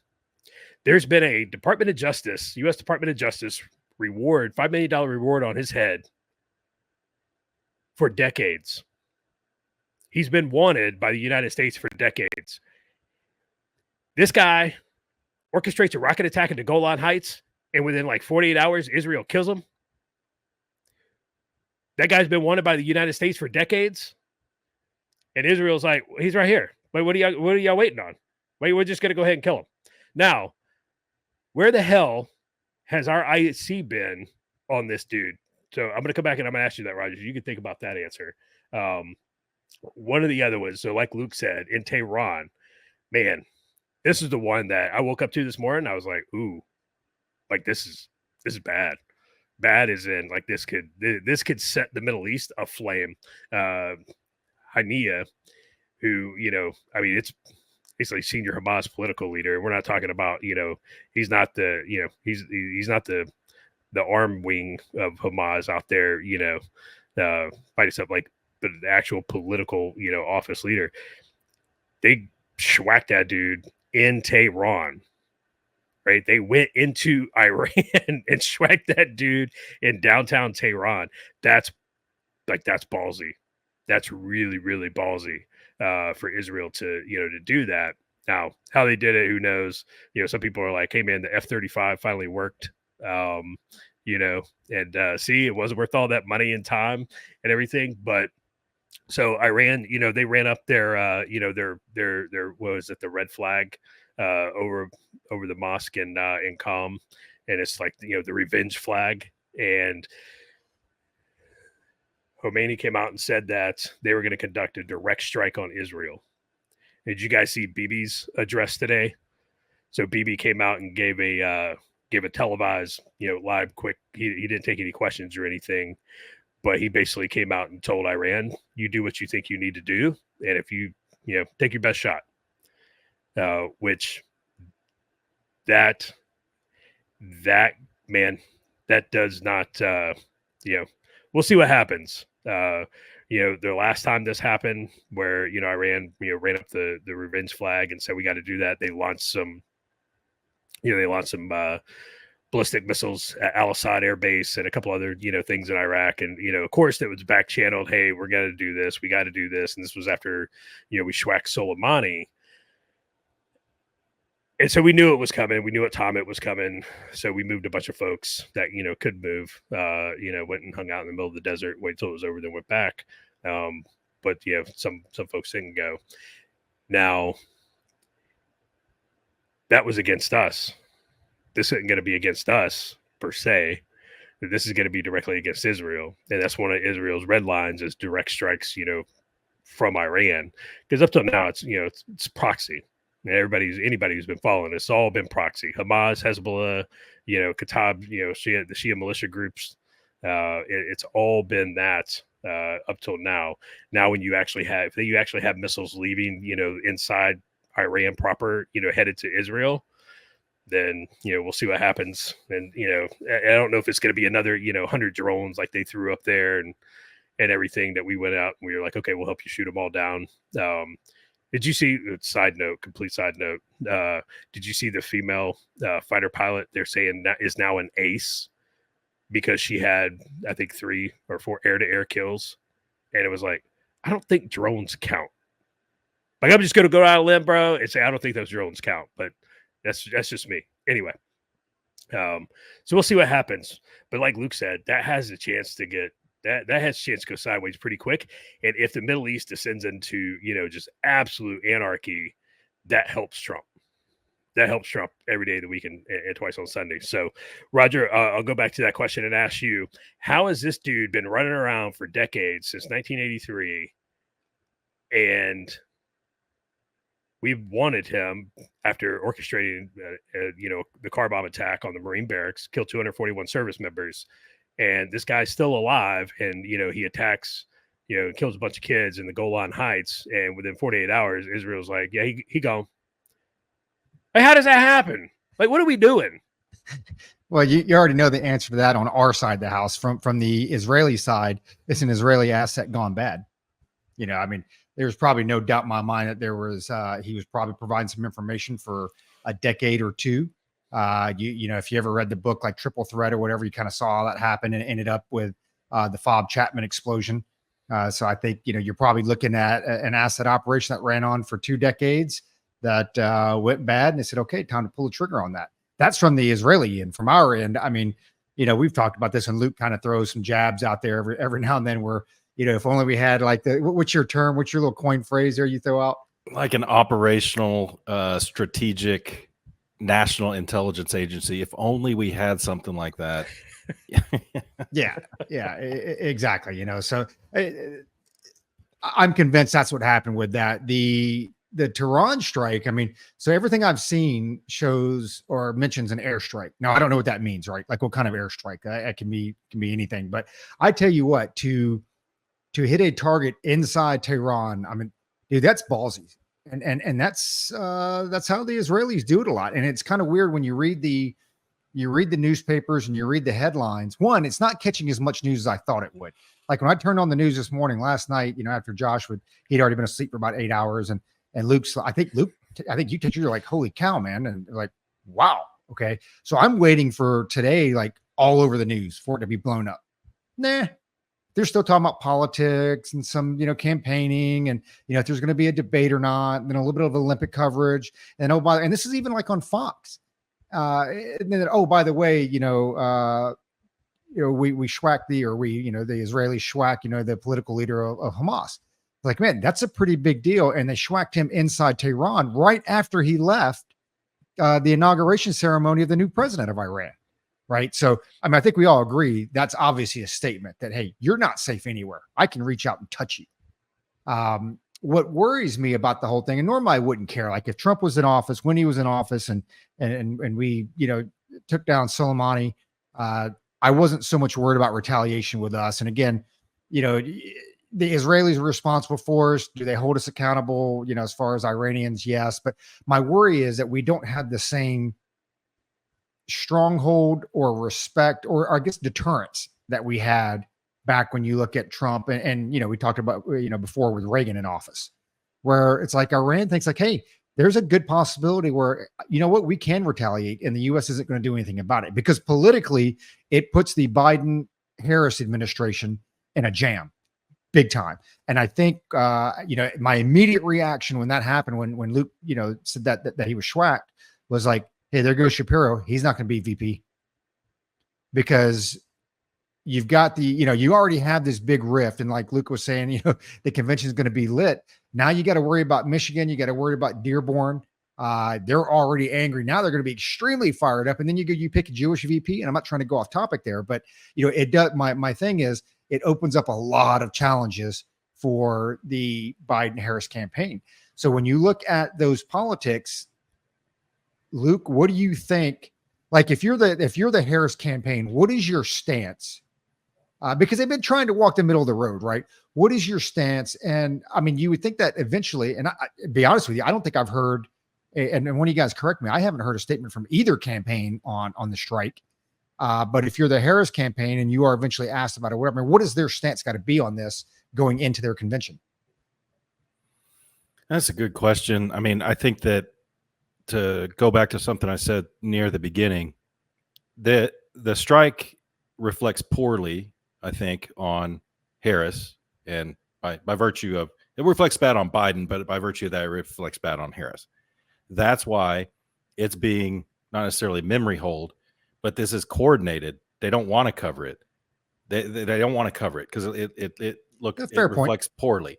There's been a Department of Justice, U.S. Department of Justice reward, $5 million reward on his head for decades. He's been wanted by the United States for decades. This guy orchestrates a rocket attack into Golan Heights, and within like 48 hours, Israel kills him. That guy's been wanted by the United States for decades. And Israel's like, he's right here. Wait, what are y'all waiting on? Wait, we're just going to go ahead and kill him. Now, where the hell has our IC been on this dude? So I'm going to come back and I'm going to ask you that, Roger. You can think about that answer. One of the other ones. So like Luke said, in Tehran, man, this is the one that I woke up to this morning. I was like, ooh, like this is bad. Bad is in like this could set the Middle East aflame. Haniyeh, who, I mean, it's basically senior Hamas political leader. We're not talking about, he's not the, he's not the arm wing of Hamas out there, fighting stuff like the actual political, office leader. They schwacked that dude in Tehran, right? They went into Iran and schwacked that dude in downtown Tehran. That's ballsy. That's really, really ballsy for Israel to do that. Now, how they did it, who knows? Some people are like, hey, man, the F-35 finally worked, and see, it wasn't worth all that money and time and everything. But so Iran, they ran up their, their what was it, the red flag over the mosque in Qom, and it's like, the revenge flag. And Khomeini came out and said that they were going to conduct a direct strike on Israel. Did you guys see Bibi's address today? So Bibi came out and gave a televised, live quick. He didn't take any questions or anything, but he basically came out and told Iran, you do what you think you need to do. And if you take your best shot, which that man, that does not, we'll see what happens. The last time this happened where, Iran, ran up the revenge flag and said, we got to do that. They launched some ballistic missiles at Al-Assad Air Base and a couple other, things in Iraq. And, of course, it was back channeled. Hey, we're going to do this. We got to do this. And this was after, we schwacked Soleimani. And so we knew it was coming. We knew what time it was coming. So we moved a bunch of folks that, could move, went and hung out in the middle of the desert, waited till it was over, then went back. But some folks didn't go. Now, that was against us. This isn't going to be against us per se. This is going to be directly against Israel. And that's one of Israel's red lines is direct strikes, from Iran. Because up till now, it's proxy. Anybody who's been following it's all been proxy. Hamas, Hezbollah, Kataib, the Shia militia groups. It's all been that up till now. Now, when you actually have missiles leaving, inside Iran proper, headed to Israel, then we'll see what happens. And I don't know if it's going to be another 100 drones like they threw up there and everything that we went out and we were like, okay, we'll help you shoot them all down. Did you see, complete side note, did you see the female fighter pilot? They're saying that is now an ace because she had, I think, 3 or 4 air-to-air kills. And it was like, I don't think drones count. Like, I'm just going to go out on a limb, bro, and say, I don't think those drones count. But that's just me. Anyway, so we'll see what happens. But like Luke said, that has a chance to get, that has a chance to go sideways pretty quick. And if the Middle East descends into, just absolute anarchy, that helps Trump. That helps Trump every day of the week and twice on Sunday. So, Roger, I'll go back to that question and ask you, how has this dude been running around for decades, since 1983, and we wanted him after orchestrating, the car bomb attack on the Marine barracks, killed 241 service members. And this guy's still alive, and he attacks, kills a bunch of kids in the Golan Heights, and within 48 hours, Israel's like, yeah, he gone. Like, how does that happen? Like, what are we doing? Well, you already know the answer to that on our side of the house. From the Israeli side, it's an Israeli asset gone bad. I mean, there's probably no doubt in my mind that he was probably providing some information for a decade or two. If you ever read the book like Triple Threat or whatever, you kind of saw that happen and it ended up with the Fob Chapman explosion. So I think, you're probably looking at an asset operation that ran on for 2 decades that went bad. And they said, okay, time to pull the trigger on that. That's from the Israeli end. From our end, I mean, we've talked about this, and Luke kind of throws some jabs out there every now and then where, if only we had like what's your term? What's your little coin phrase there you throw out? Like an operational, strategic national intelligence agency. If only we had something like that. Yeah, exactly. So I'm convinced that's what happened with that. The Tehran strike. I mean, so everything I've seen shows or mentions an airstrike. Now I don't know what that means, right? Like what kind of airstrike? That can be anything. But I tell you what, to hit a target inside Tehran, I mean, dude, that's ballsy, and that's how the Israelis do it a lot. And it's kind of weird when you read the newspapers and you read the headlines. One, it's not catching as much news as I thought it would. Like when I turned on the news this morning, last night, after he'd already been asleep for about 8 hours, and Luke's, I think you texted, you're like, holy cow, man. And like, wow. Okay. So I'm waiting for today, like all over the news for it to be blown up. Nah, they're still talking about politics and some, campaigning and, if there's going to be a debate or not, and then a little bit of Olympic coverage. And and this is even like on Fox. And then, oh, by the way, we schwacked the Israelis schwack, the political leader of Hamas. Like, man, that's a pretty big deal. And they schwacked him inside Tehran right after he left the inauguration ceremony of the new president of Iran. Right. So, I mean, I think we all agree that's obviously a statement that, hey, you're not safe anywhere. I can reach out and touch you. What worries me about the whole thing, and normally I wouldn't care, like if Trump was in office, when he was in office, and we, took down Soleimani, I wasn't so much worried about retaliation with us. And again, the Israelis are responsible for us. Do they hold us accountable? As far as Iranians, yes. But my worry is that we don't have the same stronghold or respect, or I guess deterrence that we had back when you look at Trump and we talked about, before with Reagan in office, where it's like Iran thinks like, hey, there's a good possibility where, we can retaliate and the U.S. isn't going to do anything about it, because politically it puts the Biden-Harris administration in a jam big time. And I think, my immediate reaction when that happened, when Luke, said that he was schwacked, was like, hey, there goes Shapiro. He's not going to be VP, because you've got you already have this big rift. And like Luke was saying, the convention is going to be lit. Now you got to worry about Michigan. You got to worry about Dearborn. They're already angry. Now they're going to be extremely fired up. And then you pick a Jewish VP. And I'm not trying to go off topic there, but it does. My thing is, it opens up a lot of challenges for the Biden-Harris campaign. So when you look at those politics, Luke, what do you think? Like, if you're the Harris campaign, what is your stance? Because they've been trying to walk the middle of the road, right? What is your stance? And I mean, you would think that eventually, and be honest with you, I don't think I've heard, and one of you guys correct me, I haven't heard a statement from either campaign on the strike. But if you're the Harris campaign and you are eventually asked about it, whatever, I mean, what is their stance got to be on this going into their convention? That's a good question. I mean, I think that, to go back to something I said near the beginning, that the strike reflects poorly, I think, on Harris, and by virtue of it reflects bad on Biden, but by virtue of that, it reflects bad on Harris. That's why it's being not necessarily memory hold, but this is coordinated. They don't want to cover it. They don't want to cover it because it reflects poorly.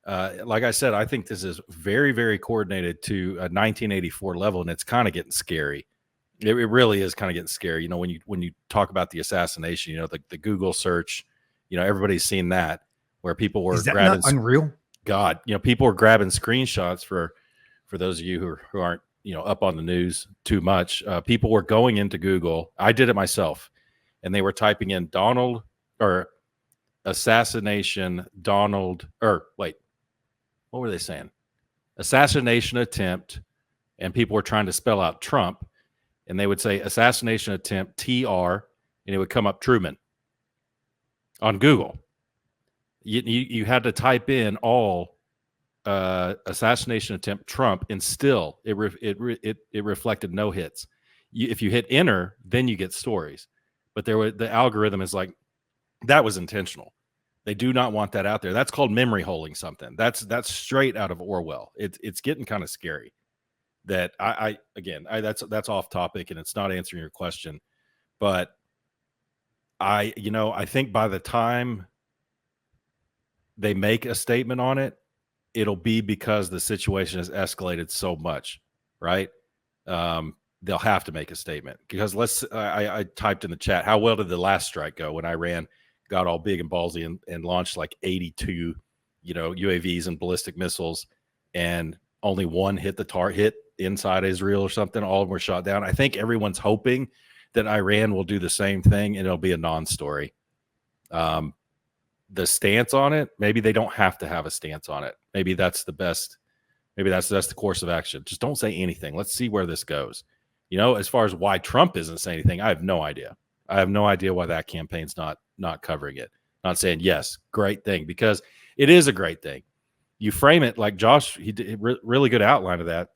Like I said, I think this is very, very coordinated to a 1984 level, and it's kind of getting scary. It really is kind of getting scary. When you talk about the assassination, the Google search, everybody's seen that, where people were grabbing unreal. God, people were grabbing screenshots for those of you who aren't, up on the news too much. People were going into Google. I did it myself, and they were typing in Donald or assassination Donald, or wait, what were they saying? Assassination attempt, and people were trying to spell out Trump, and they would say assassination attempt TR, and it would come up Truman on Google. You had to type in all assassination attempt Trump, and still it reflected no hits. If you hit enter, then you get stories. But the algorithm is like, that was intentional. They do not want that out there. That's called memory holding something. That's straight out of Orwell. It's getting kind of scary. That that's off topic and it's not answering your question. But I think by the time they make a statement on it, it'll be because the situation has escalated so much, right? They'll have to make a statement because I typed in the chat, how well did the last strike go when Iran got all big and ballsy and launched like 82, UAVs and ballistic missiles, and only one hit hit inside Israel or something. All of them were shot down. I think everyone's hoping that Iran will do the same thing and it'll be a non-story. The stance on it, maybe they don't have to have a stance on it. Maybe that's the best. Maybe that's the course of action. Just don't say anything. Let's see where this goes. As far as why Trump isn't saying anything, I have no idea. I have no idea why that campaign's not covering it. Not saying, yes, great thing, because it is a great thing. You frame it like Josh, he did a really good outline of that.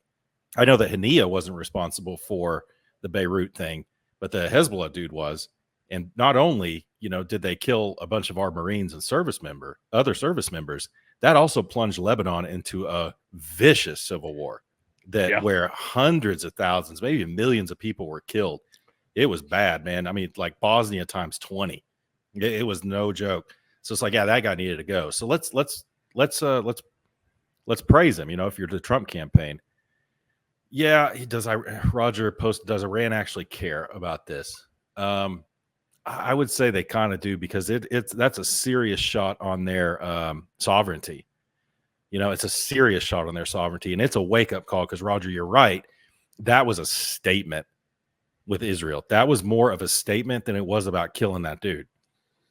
I know that Haniyeh wasn't responsible for the Beirut thing, but the Hezbollah dude was. And not only, did they kill a bunch of our Marines and other service members, that also plunged Lebanon into a vicious civil war where hundreds of thousands, maybe millions of people were killed. It was bad, man. I mean, like Bosnia times 20. It was no joke. So it's like, yeah, that guy needed to go. So let's praise him. If you're the Trump campaign, yeah, he does. Roger posted, does Iran actually care about this? I would say they kind of do, because that's a serious shot on their sovereignty. It's a serious shot on their sovereignty, and it's a wake-up call because, Roger, you're right. That was a statement with Israel. That was more of a statement than it was about killing that dude.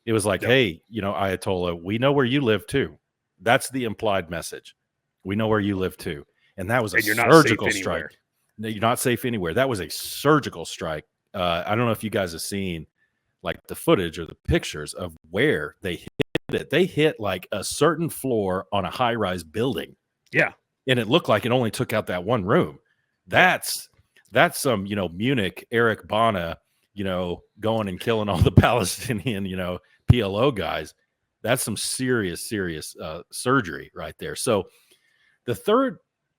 It was like, hey, Ayatollah, we know where you live too. That's the implied message. We know where you live too. And that was a surgical strike. You're not safe anywhere. That was a surgical strike. I don't know if you guys have seen like the footage or the pictures of where they hit it. They hit like a certain floor on a high-rise building. Yeah. And it looked like it only took out that one room. That's some, Munich, Eric Bana, going and killing all the Palestinian, PLO guys. That's some serious surgery right there. So the third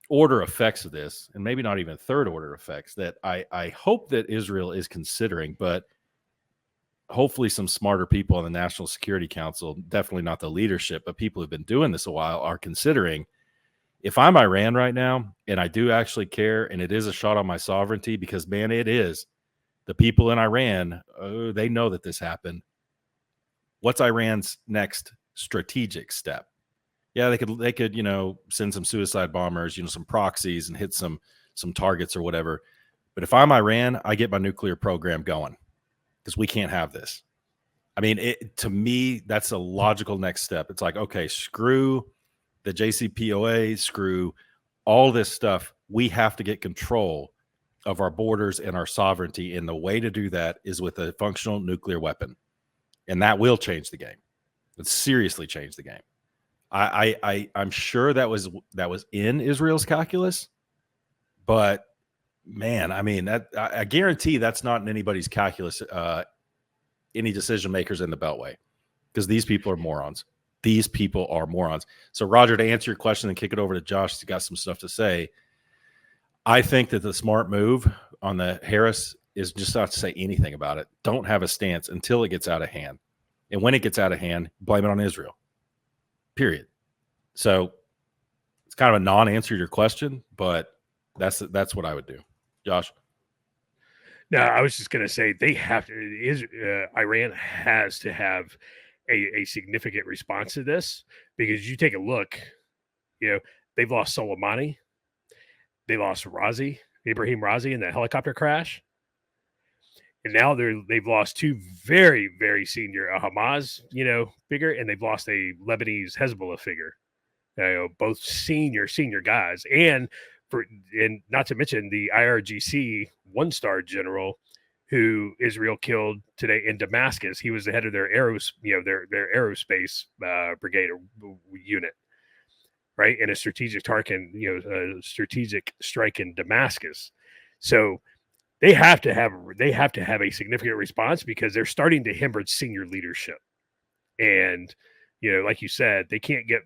order effects of this, and maybe not even third order effects, that I hope that Israel is considering, but hopefully some smarter people on the National Security Council, definitely not the leadership, but people who've been doing this a while, are considering, if I'm Iran right now, and I do actually care, and it is a shot on my sovereignty, because, man, it is. The people in Iran, they know that this happened. What's Iran's next strategic step? Yeah, they could, send some suicide bombers, some proxies, and hit some targets or whatever. But if I'm Iran, I get my nuclear program going, because we can't have this. I mean, to me, that's a logical next step. It's like, okay, screw the JCPOA, screw all this stuff. We have to get control of our borders and our sovereignty. And the way to do that is with a functional nuclear weapon. And that will change the game. It seriously change the game. I'm sure that was in Israel's calculus, but man, I mean, I guarantee that's not in anybody's calculus, any decision makers in the Beltway, because these people are morons. These people are morons. So, Roger, to answer your question and kick it over to Josh, he's got some stuff to say. I think that the smart move on the Harris is just not to say anything about it. Don't have a stance until it gets out of hand. And when it gets out of hand, blame it on Israel. Period. So it's kind of a non-answer to your question, but that's what I would do. Josh? No, I was just going to say they have to. Iran has to have a significant response to this, because you take a look, they've lost Soleimani, they lost Ibrahim Razi in the helicopter crash, and now they've lost two very, very senior Hamas, figure, and they've lost a Lebanese Hezbollah figure, both senior guys, and not to mention the IRGC one-star general who Israel killed today in Damascus. He was the head of their aerospace brigade or unit, right? In a strategic target, a strategic strike in Damascus. So they have to have a significant response because they're starting to hemorrhage senior leadership. And, like you said, they can't get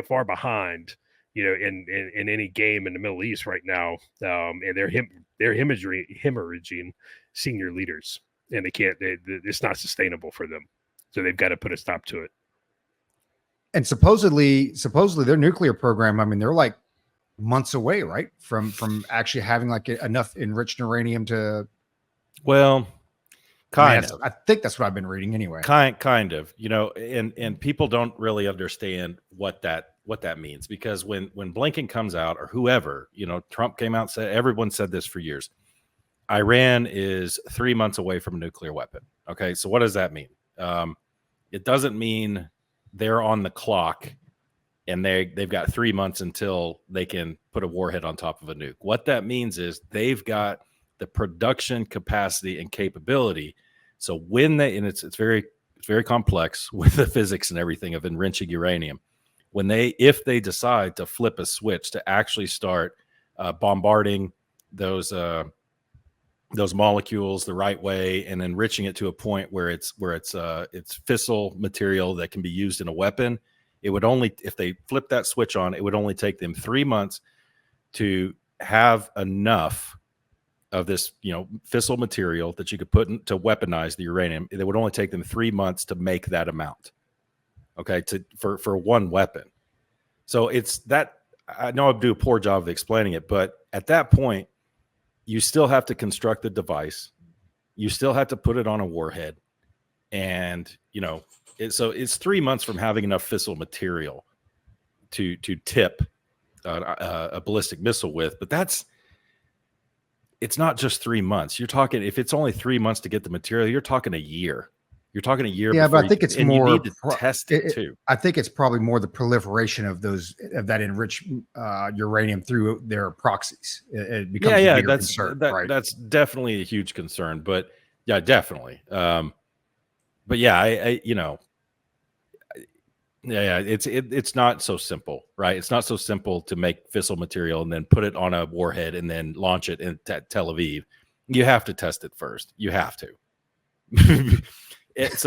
far behind, in any game in the Middle East right now. And they're hemorrhaging senior leaders, and it's not sustainable for them. So they've got to put a stop to it. And supposedly their nuclear program, I mean, they're like months away, right? From actually having like enough enriched uranium to. Well, kind of. I think that's what I've been reading anyway. Kind of, and people don't really understand what that means, because when Blinken comes out, or whoever, Trump came out and said, everyone said this for years, Iran is 3 months away from a nuclear weapon. Okay. So what does that mean? It doesn't mean they're on the clock and they've got 3 months until they can put a warhead on top of a nuke. What that means is they've got the production capacity and capability. So when it's very complex with the physics and everything of enriching uranium. If they decide to flip a switch to actually start bombarding those molecules the right way and enriching it to a point where it's fissile material that can be used in a weapon, if they flip that switch on, it would only take them 3 months to have enough of this, fissile material that you could put to weaponize the uranium. It would only take them 3 months to make that amount. Okay, for one weapon. So it's that. I know I do a poor job of explaining it, but at that point, you still have to construct the device. You still have to put it on a warhead, and so it's 3 months from having enough fissile material to tip a ballistic missile with. But it's not just 3 months. You're talking, if it's only 3 months to get the material, you're talking a year. You're talking a year. Yeah, but I think it's more. You need to test it too. I think it's probably more the proliferation of that enriched uranium through their proxies. It becomes a bigger concern, right? That's definitely a huge concern. But yeah, definitely. But yeah, it's not so simple, right? It's not so simple to make fissile material and then put it on a warhead and then launch it in Tel Aviv. You have to test it first. You have to. I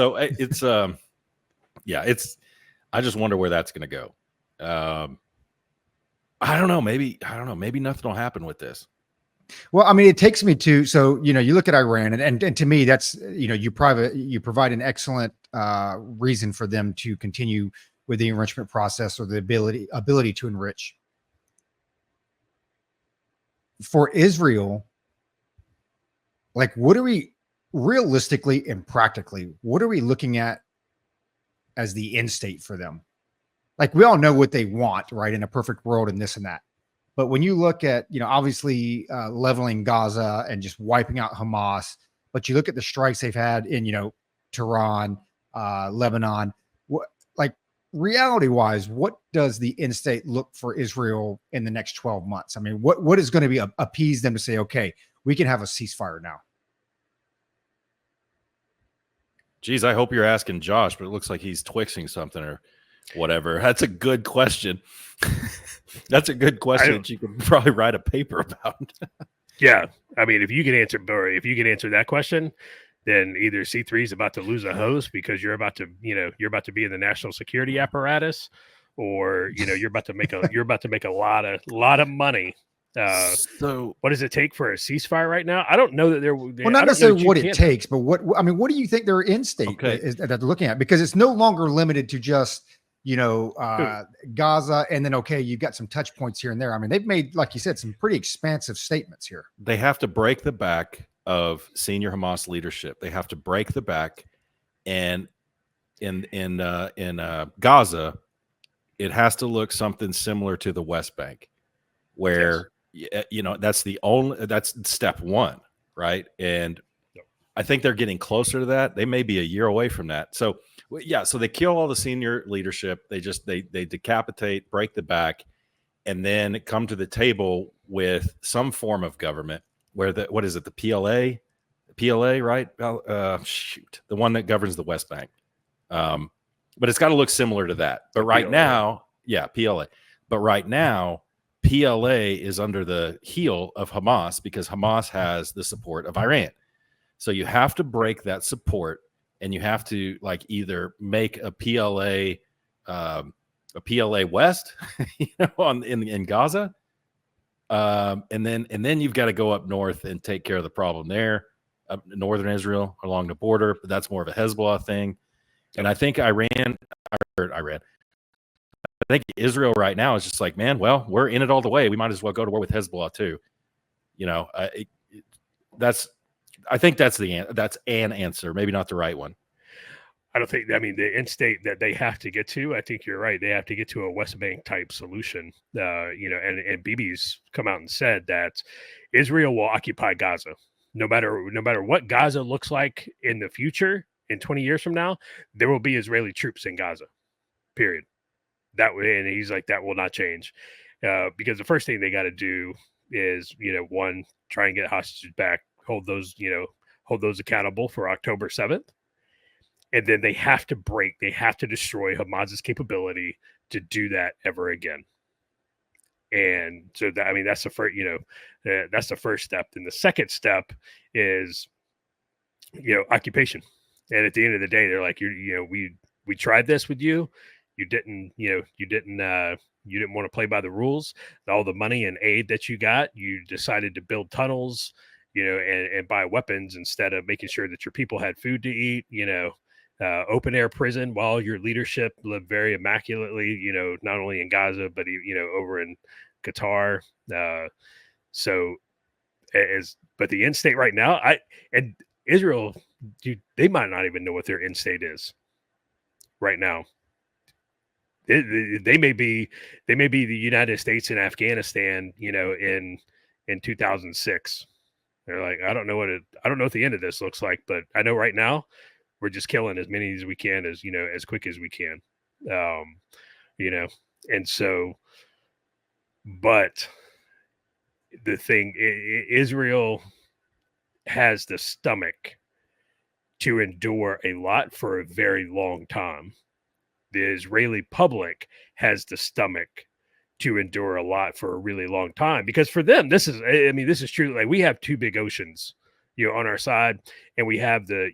just wonder where that's going to go. I don't know. Maybe nothing will happen with this. Well, I mean, it takes me to, so, you look at Iran and to me, that's, you provide an excellent reason for them to continue with the enrichment process, or the ability to enrich. For Israel, like, what are we realistically and practically, what are we looking at as the end state for them? Like, we all know what they want, right? In a perfect world and this and that. But when you look at, obviously leveling Gaza and just wiping out Hamas, but you look at the strikes they've had in, Tehran, Lebanon, reality wise, what does the end state look for Israel in the next 12 months? I mean, what is going to be appease them to say, okay, we can have a ceasefire now? Geez, I hope you're asking Josh, but it looks like he's twixing something or whatever. That's a good question. That's a good question that you could probably write a paper about. Yeah. I mean, if you can answer that question, then either C3 is about to lose a host because you're about to be in the national security apparatus, or, you're about to make a lot of money. So what does it take for a ceasefire right now? I don't know that there. Well, not necessarily what it takes, but what do you think their end state is that they're looking at? Because it's no longer limited to just, Gaza, and then, okay, you've got some touch points here and there. I mean, they've made, like you said, some pretty expansive statements here. They have to break the back of senior Hamas leadership. They have to break the back, and in Gaza, it has to look something similar to the West Bank, where that's step one, right? And I think they're getting closer to that. They may be a year away from that. So yeah, so they kill all the senior leadership. They decapitate, break the back, and then come to the table with some form of government. where what is it? The PLA, right? Shoot, the one that governs the West Bank. But it's got to look similar to that. But right now, yeah, PLA. But right now, PLA is under the heel of Hamas because Hamas has the support of Iran. So you have to break that support, and you have to like either make a PLA West, in Gaza, and then you've got to go up north and take care of the problem there, up northern Israel along the border. But that's more of a Hezbollah thing. And I think I think Israel right now is just like, man, well, we're in it all the way. We might as well go to war with Hezbollah too. I think that's an answer, maybe not the right one. I don't think, the end state that they have to get to, I think you're right. They have to get to a West Bank type solution, and Bibi's come out and said that Israel will occupy Gaza. No matter what Gaza looks like in the future, in 20 years from now, there will be Israeli troops in Gaza, period. That way, and he's like, that will not change, because the first thing they got to do is, one, try and get hostages back, hold those accountable for October 7th. And then they have to destroy Hamas's capability to do that ever again. And so that's the first, that's the first step. And the second step is, occupation. And at the end of the day, they're like, we tried this with you. You didn't want to play by the rules. All the money and aid that you got, you decided to build tunnels, and buy weapons instead of making sure that your people had food to eat, open air prison while your leadership lived very immaculately, not only in Gaza, but, over in Qatar. But the end state right now, and Israel, dude, they might not even know what their end state is right now. They may be the United States and Afghanistan, in 2006. They're like, I don't know what the end of this looks like, but I know right now we're just killing as many as we can, as quick as we can. And so, but the thing, Israel has the stomach to endure a lot for a very long time. The Israeli public has the stomach to endure a lot for a really long time, because for them, this is true. Like, we have two big oceans, on our side, and we have the,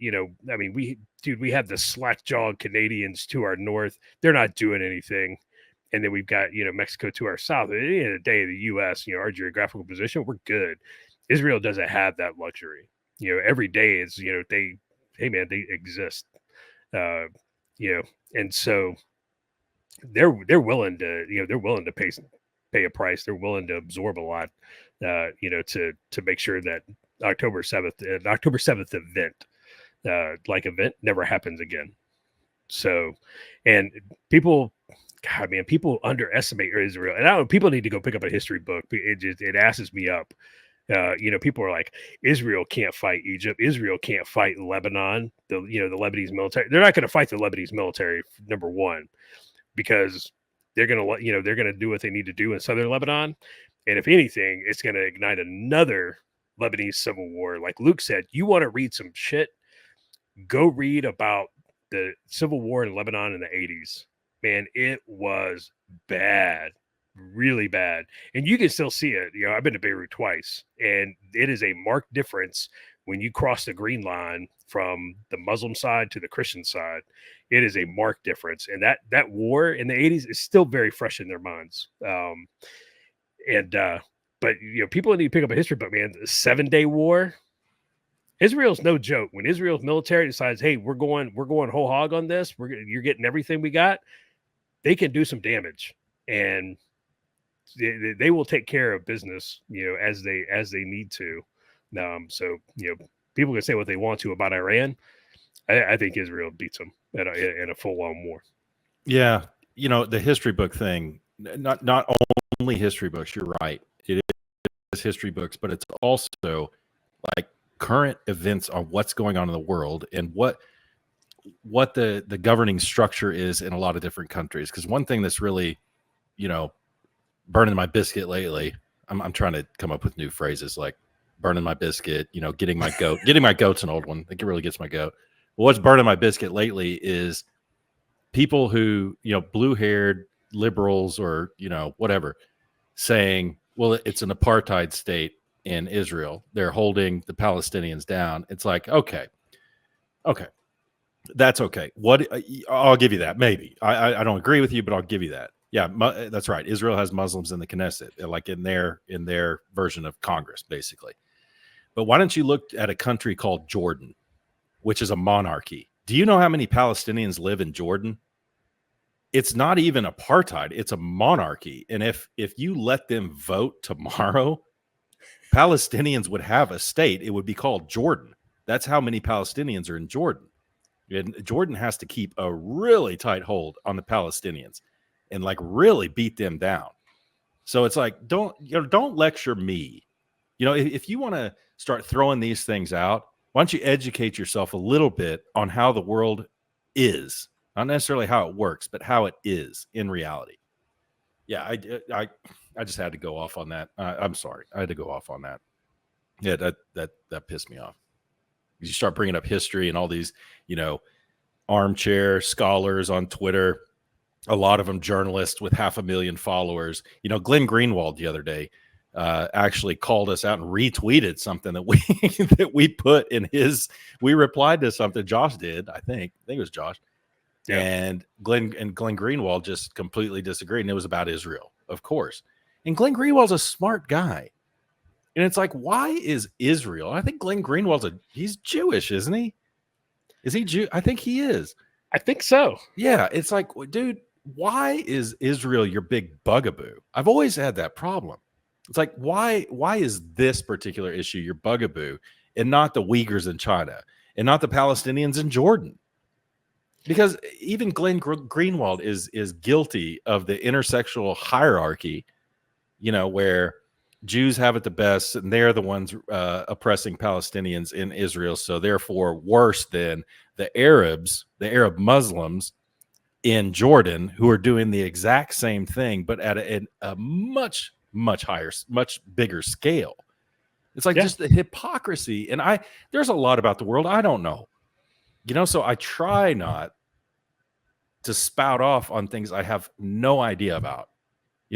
we have the slack-jawed Canadians to our north. They're not doing anything. And then we've got, Mexico to our south. At the end of the day, the U.S., our geographical position, we're good. Israel doesn't have that luxury. Every day is, they exist. And so they're willing to pay a price. They're willing to absorb a lot, to make sure that October 7th event never happens again. So, and people underestimate Israel, and people need to go pick up a history book. It asses me up. People are like, Israel can't fight Egypt. Israel can't fight Lebanon. The Lebanese military. They're not going to fight the Lebanese military, number one, because they're going to do what they need to do in southern Lebanon. And if anything, it's going to ignite another Lebanese civil war. Like Luke said, you want to read some shit, go read about the civil war in Lebanon in the 80s. Man, it was bad. Really bad. And you can still see it. I've been to Beirut twice, and it is a marked difference when you cross the green line from the Muslim side to the Christian side. It is a marked difference. And that war in the 80s is still very fresh in their minds. But people need to pick up a history book, man. The 7-day war. Israel's no joke. When Israel's military decides, hey, we're going whole hog on this, you're getting everything we got, they can do some damage. And they will take care of business, as they need to. So people can say what they want to about Iran. I think Israel beats them in a full-on war. Yeah, the history book thing. Not only history books. You're right. It is history books, but it's also like current events on what's going on in the world and what the governing structure is in a lot of different countries. Because one thing that's really, burning my biscuit lately, I'm trying to come up with new phrases like burning my biscuit, getting my goat. Getting my goat's an old one. It really gets my goat. But what's burning my biscuit lately is people who, blue-haired liberals or, whatever, saying, well, it's an apartheid state in Israel. They're holding the Palestinians down. It's like, okay, that's okay. I'll give you that. Maybe I don't agree with you, but I'll give you that. Yeah, that's right. Israel has Muslims in the Knesset, like in their version of Congress, basically. But why don't you look at a country called Jordan, which is a monarchy? Do you know how many Palestinians live in Jordan? It's not even apartheid. It's a monarchy. And if you let them vote tomorrow, Palestinians would have a state. It would be called Jordan. That's how many Palestinians are in Jordan. And Jordan has to keep a really tight hold on the Palestinians and like really beat them down. So it's like, don't lecture me. If you want to start throwing these things out, why don't you educate yourself a little bit on how the world is, not necessarily how it works, but how it is in reality. Yeah, I just had to go off on that. I'm sorry, I had to go off on that. Yeah, that pissed me off. You start bringing up history and all these, armchair scholars on Twitter, a lot of them journalists with 500,000 followers. Glenn Greenwald the other day actually called us out and retweeted something that we put in we replied to something Josh did. I think it was Josh. Yeah. And Glenn Greenwald just completely disagreed. And it was about Israel, of course. And Glenn Greenwald's a smart guy. And it's like, why is Israel? I think Glenn Greenwald's he's Jewish, isn't he? Is he Jew? I think he is. I think so. Yeah. It's like, dude, why is Israel your big bugaboo? I've always had that problem. It's like, why is this particular issue your bugaboo and not the Uyghurs in China and not the Palestinians in Jordan? Because even Glenn Greenwald is guilty of the intersectional hierarchy, where Jews have it the best, and they're the ones oppressing Palestinians in Israel. So therefore worse than the Arab Muslims in Jordan, who are doing the exact same thing, but at a much, much higher, much bigger scale. It's like just the hypocrisy. And there's a lot about the world I don't know. So I try not to spout off on things I have no idea about.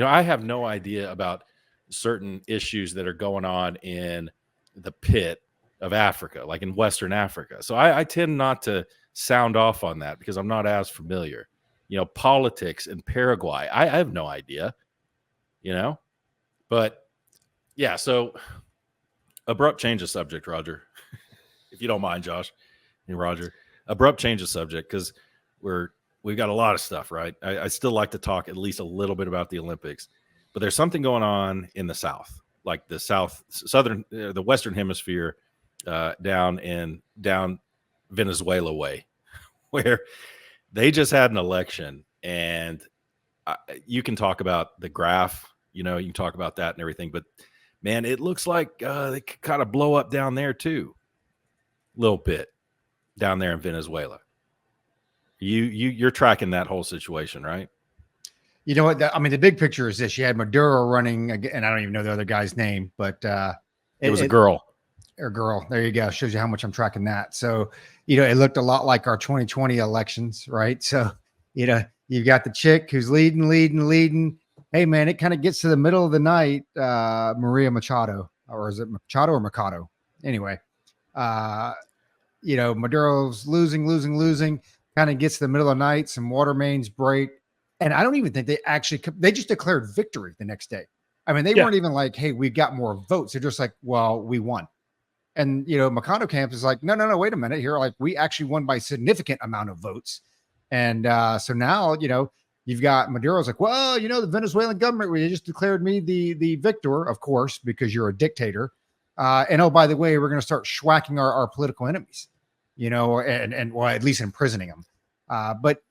I have no idea about certain issues that are going on in the pit of Africa, like in Western Africa. So I tend not to sound off on that because I'm not as familiar. Politics in Paraguay, I have no idea, but yeah. So abrupt change of subject, Roger, if you don't mind, Josh and Roger. Abrupt change of subject because we've got a lot of stuff, right? I still like to talk at least a little bit about the Olympics, but there's something going on in the South, like the Western Hemisphere, down Venezuela way, where they just had an election, and you can talk about the graph, you can talk about that and everything, but man, it looks like they could kind of blow up down there too, a little bit down there in Venezuela. You're tracking that whole situation, right? You know what? The big picture is this: you had Maduro running, and I don't even know the other guy's name, but it was a girl. Or girl. There you go. Shows you how much I'm tracking that. So, it looked a lot like our 2020 elections, right? So, you've got the chick who's leading. Hey, man, it kind of gets to the middle of the night. Maria Machado, or is it Machado or Mercado? Anyway, Maduro's losing. Kind of gets to the middle of the night. Some water mains break. And I don't even think they just declared victory the next day. They weren't even like, hey, we got more votes. They're just like, well, we won. And, Mercado camp is like, no, wait a minute here. Like, we actually won by a significant amount of votes. And so now, you've got Maduro's like, well, the Venezuelan government, they just declared me the victor, of course, because you're a dictator. And oh, by the way, we're going to start schwacking our political enemies, and well, at least imprisoning them. But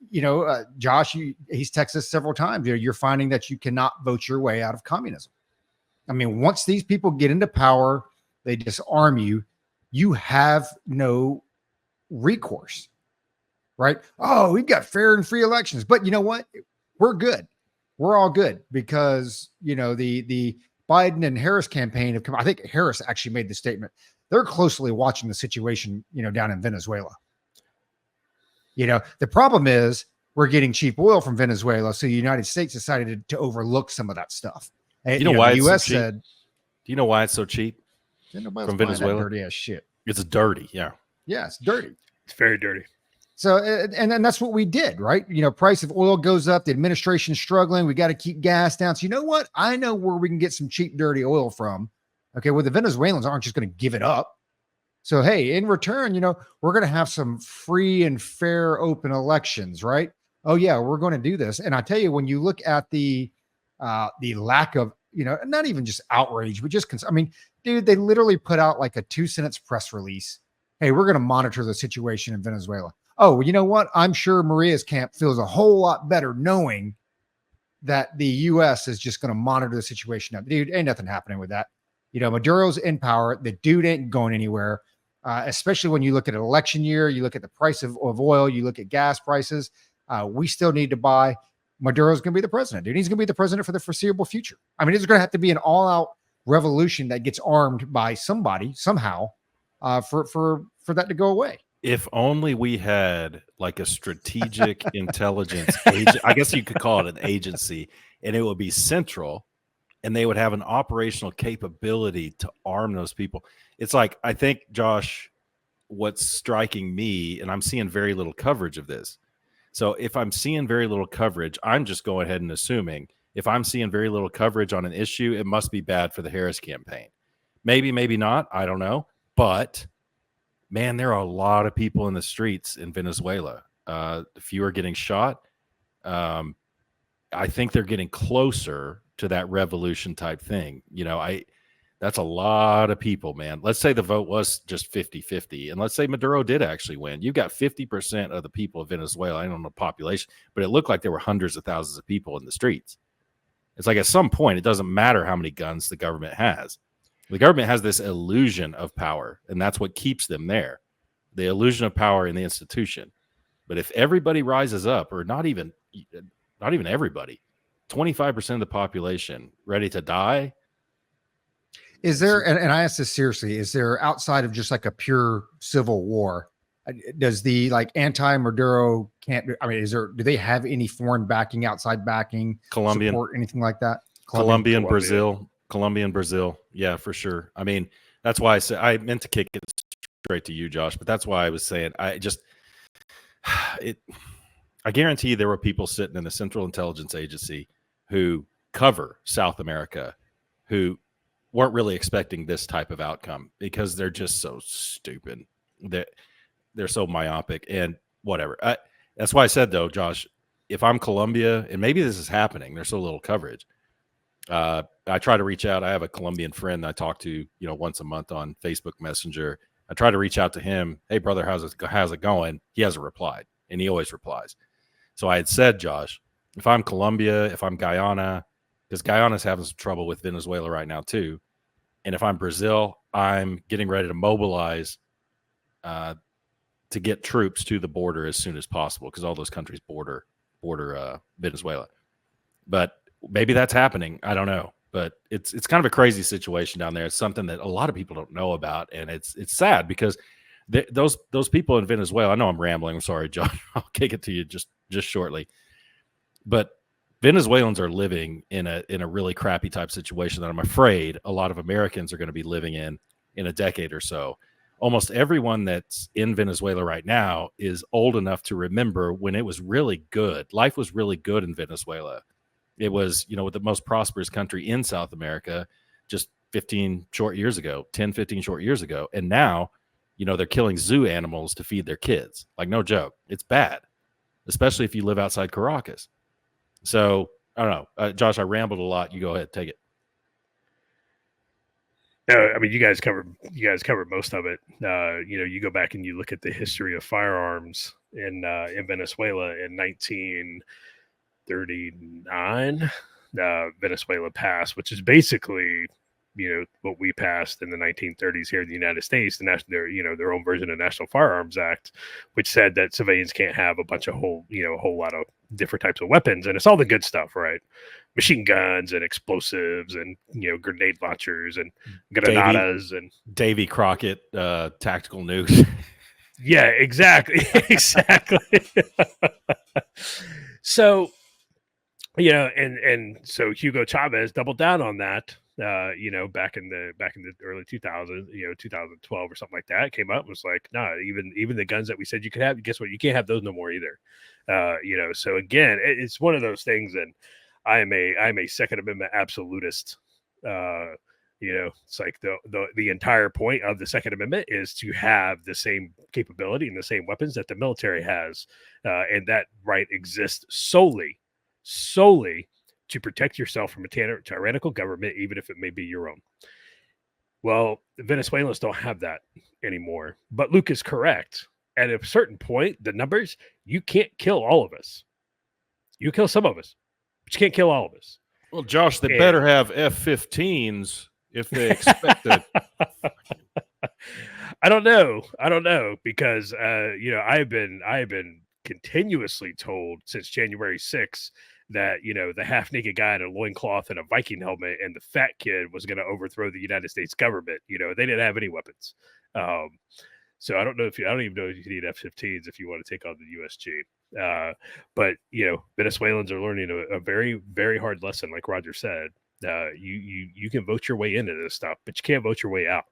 Josh, he's texted us several times. You're finding that you cannot vote your way out of communism. Once these people get into power, they disarm you. You have no recourse, right? Oh, we've got fair and free elections, but you know what? We're good. We're all good because the Biden and Harris campaign have come. I think Harris actually made the statement. They're closely watching the situation, down in Venezuela. The problem is we're getting cheap oil from Venezuela. So the United States decided to overlook some of that stuff. You know why the it's so U.S. cheap? said, Do you know why it's so cheap? nobody's From buying that Venezuela? dirty ass shit. It's dirty. Yeah. Yeah, it's dirty. It's very dirty. So, and that's what we did, right? Price of oil goes up. The administration's struggling. We got to keep gas down. So you know what? I know where we can get some cheap, dirty oil from. Okay. Well, the Venezuelans aren't just going to give it up. So, hey, in return, we're going to have some free and fair, open elections, right? Oh yeah, we're going to do this. And I tell you, when you look at the lack of, not even just outrage, but just, dude, they literally put out like a 2 sentence press release. Hey, we're going to monitor the situation in Venezuela. Oh, you know what? I'm sure Maria's camp feels a whole lot better knowing that the U.S. is just going to monitor the situation. Now, dude, ain't nothing happening with that. Maduro's in power. The dude ain't going anywhere, especially when you look at an election year, you look at the price of oil, you look at gas prices. We still need to buy. Maduro's going to be the president, dude. He's going to be the president for the foreseeable future. It's going to have to be an all-out revolution that gets armed by somebody, somehow, for that to go away. If only we had like a strategic intelligence agent, I guess you could call it an agency, and it would be central, and they would have an operational capability to arm those people. It's like, I think, Josh, what's striking me, and I'm seeing very little coverage of this. So if I'm seeing very little coverage, I'm just going ahead and assuming if I'm seeing very little coverage on an issue, it must be bad for the Harris campaign. Maybe, maybe not. I don't know. But man, there are a lot of people in the streets in Venezuela. A few are getting shot. I think they're getting closer to that revolution type thing. That's a lot of people, man. Let's say the vote was just 50-50, and let's say Maduro did actually win. You've got 50% of the people of Venezuela. I don't know the population, but it looked like there were hundreds of thousands of people in the streets. It's like at some point, it doesn't matter how many guns the government has. The government has this illusion of power, and that's what keeps them there. The illusion of power in the institution. But if everybody rises up, or not even everybody, 25% of the population ready to die. Is there, and I ask this seriously, is there, outside of just like a pure civil war, does the anti-Maduro do they have any foreign backing, outside backing, Colombian support, anything like that? Colombia and Brazil. Yeah, for sure. That's why I said, I meant to kick it straight to you, Josh, but that's why I was saying, I guarantee you there were people sitting in the Central Intelligence Agency who cover South America who weren't really expecting this type of outcome because they're just so stupid. They're so myopic and whatever. That's why I said, though, Josh, if I'm Colombia, and maybe this is happening, there's so little coverage. I try to reach out. I have a Colombian friend I talk to, once a month on Facebook Messenger. I try to reach out to him. Hey, brother, how's it going? He hasn't replied, and he always replies. So I had said, Josh, if I'm Colombia, if I'm Guyana, because Guyana's having some trouble with Venezuela right now too, and if I'm Brazil, I'm getting ready to mobilize to get troops to the border as soon as possible because all those countries border Venezuela. But maybe that's happening. I don't know. But it's kind of a crazy situation down there. It's something that a lot of people don't know about, and it's sad because those people in Venezuela. I know I'm rambling. I'm sorry, John. I'll kick it to you just shortly. But Venezuelans are living in a really crappy type situation that I'm afraid a lot of Americans are going to be living in a decade or so. Almost everyone that's in Venezuela right now is old enough to remember when it was really good. Life was really good in Venezuela. It was, the most prosperous country in South America just 10, 15 short years ago. And now, they're killing zoo animals to feed their kids. Like, no joke. It's bad, especially if you live outside Caracas. So I don't know, Josh, I rambled a lot. You go ahead, take it. No, you guys covered most of it. You go back and you look at the history of firearms in Venezuela in 1939. Venezuela passed, which is basically what we passed in the 1930s here in the United States, their own version of National Firearms Act, which said that civilians can't have a bunch of whole lot of different types of weapons, and it's all the good stuff, right? Machine guns and explosives and grenade launchers and granadas and Davy Crockett tactical nukes. yeah, exactly. Exactly. So and so Hugo Chavez doubled down on that back in the early 2000s, 2012 or something like that. Came up and was like, nah, even the guns that we said you could have, guess what, you can't have those no more either. So again, it's one of those things, and I am a Second Amendment absolutist. It's like the entire point of the Second Amendment is to have the same capability and the same weapons that the military has, and that right exists solely to protect yourself from a tyrannical government, even if it may be your own. Well, the Venezuelans don't have that anymore. But Luke is correct. At a certain point, the numbers, you can't kill all of us. You kill some of us, but you can't kill all of us. Well, Josh, they better have F-15s if they expect it. I don't know because I've been continuously told since January 6th that the half-naked guy in a loincloth and a Viking helmet and the fat kid was going to overthrow the United States government. They didn't have any weapons. So I don't even know if you need F-15s if you want to take on the USG. But Venezuelans are learning a very, very hard lesson, like Roger said. You can vote your way into this stuff, but you can't vote your way out.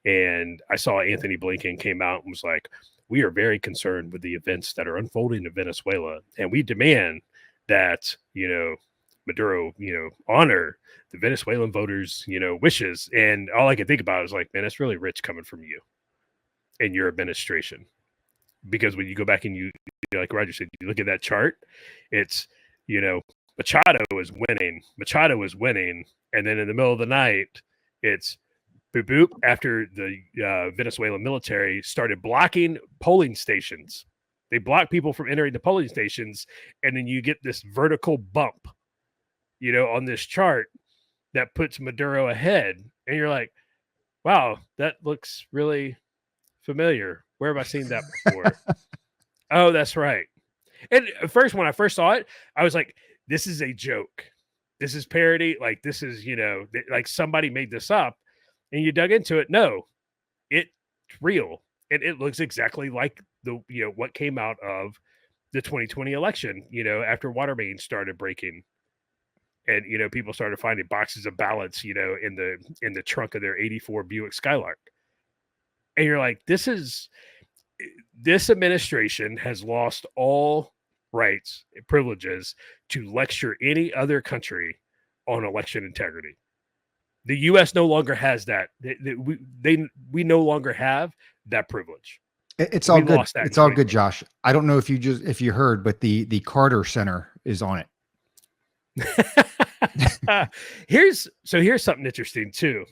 And I saw Anthony Blinken came out and was like, we are very concerned with the events that are unfolding in Venezuela, and we demand that Maduro honor the Venezuelan voters wishes. And all I could think about is like, man, that's really rich coming from you and your administration, because when you go back and you like Roger said, you look at that chart, it's Machado is winning, and then in the middle of the night it's boop boop after the Venezuelan military started blocking polling stations. They block people from entering the polling stations, and then you get this vertical bump, on this chart that puts Maduro ahead. And you're like, wow, that looks really familiar. Where have I seen that before? Oh, that's right. And at first, when I first saw it, I was like, this is a joke. This is parody. Like, this is, like somebody made this up. And you dug into it. No, it's real. And it looks exactly like what came out of the 2020 election, after water mains started breaking, and people started finding boxes of ballots, in the trunk of their 84 Buick Skylark. And you're like, this administration has lost all rights and privileges to lecture any other country on election integrity. The U.S. no longer has that. We no longer have that privilege. It's all good. It's all good, Josh. I don't know if you heard, but the Carter Center is on it. Here's something interesting too.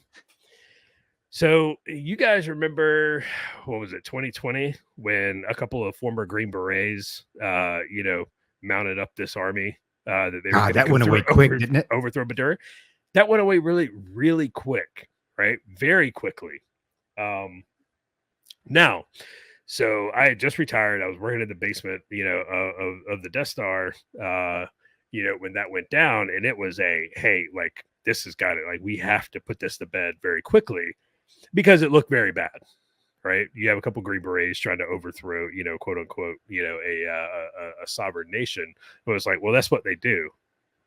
So you guys remember, what was it, 2020, when a couple of former Green Berets, mounted up this army that they were that went away quick, didn't it? Overthrow Maduro. That went away really, really quick, right? Very quickly. Now, so I had just retired. I was working in the basement, of the Death Star, when that went down, and it was hey, like, this has got it. Like, we have to put this to bed very quickly because it looked very bad, right? You have a couple Green Berets trying to overthrow, quote unquote, a sovereign nation. It was like, well, that's what they do,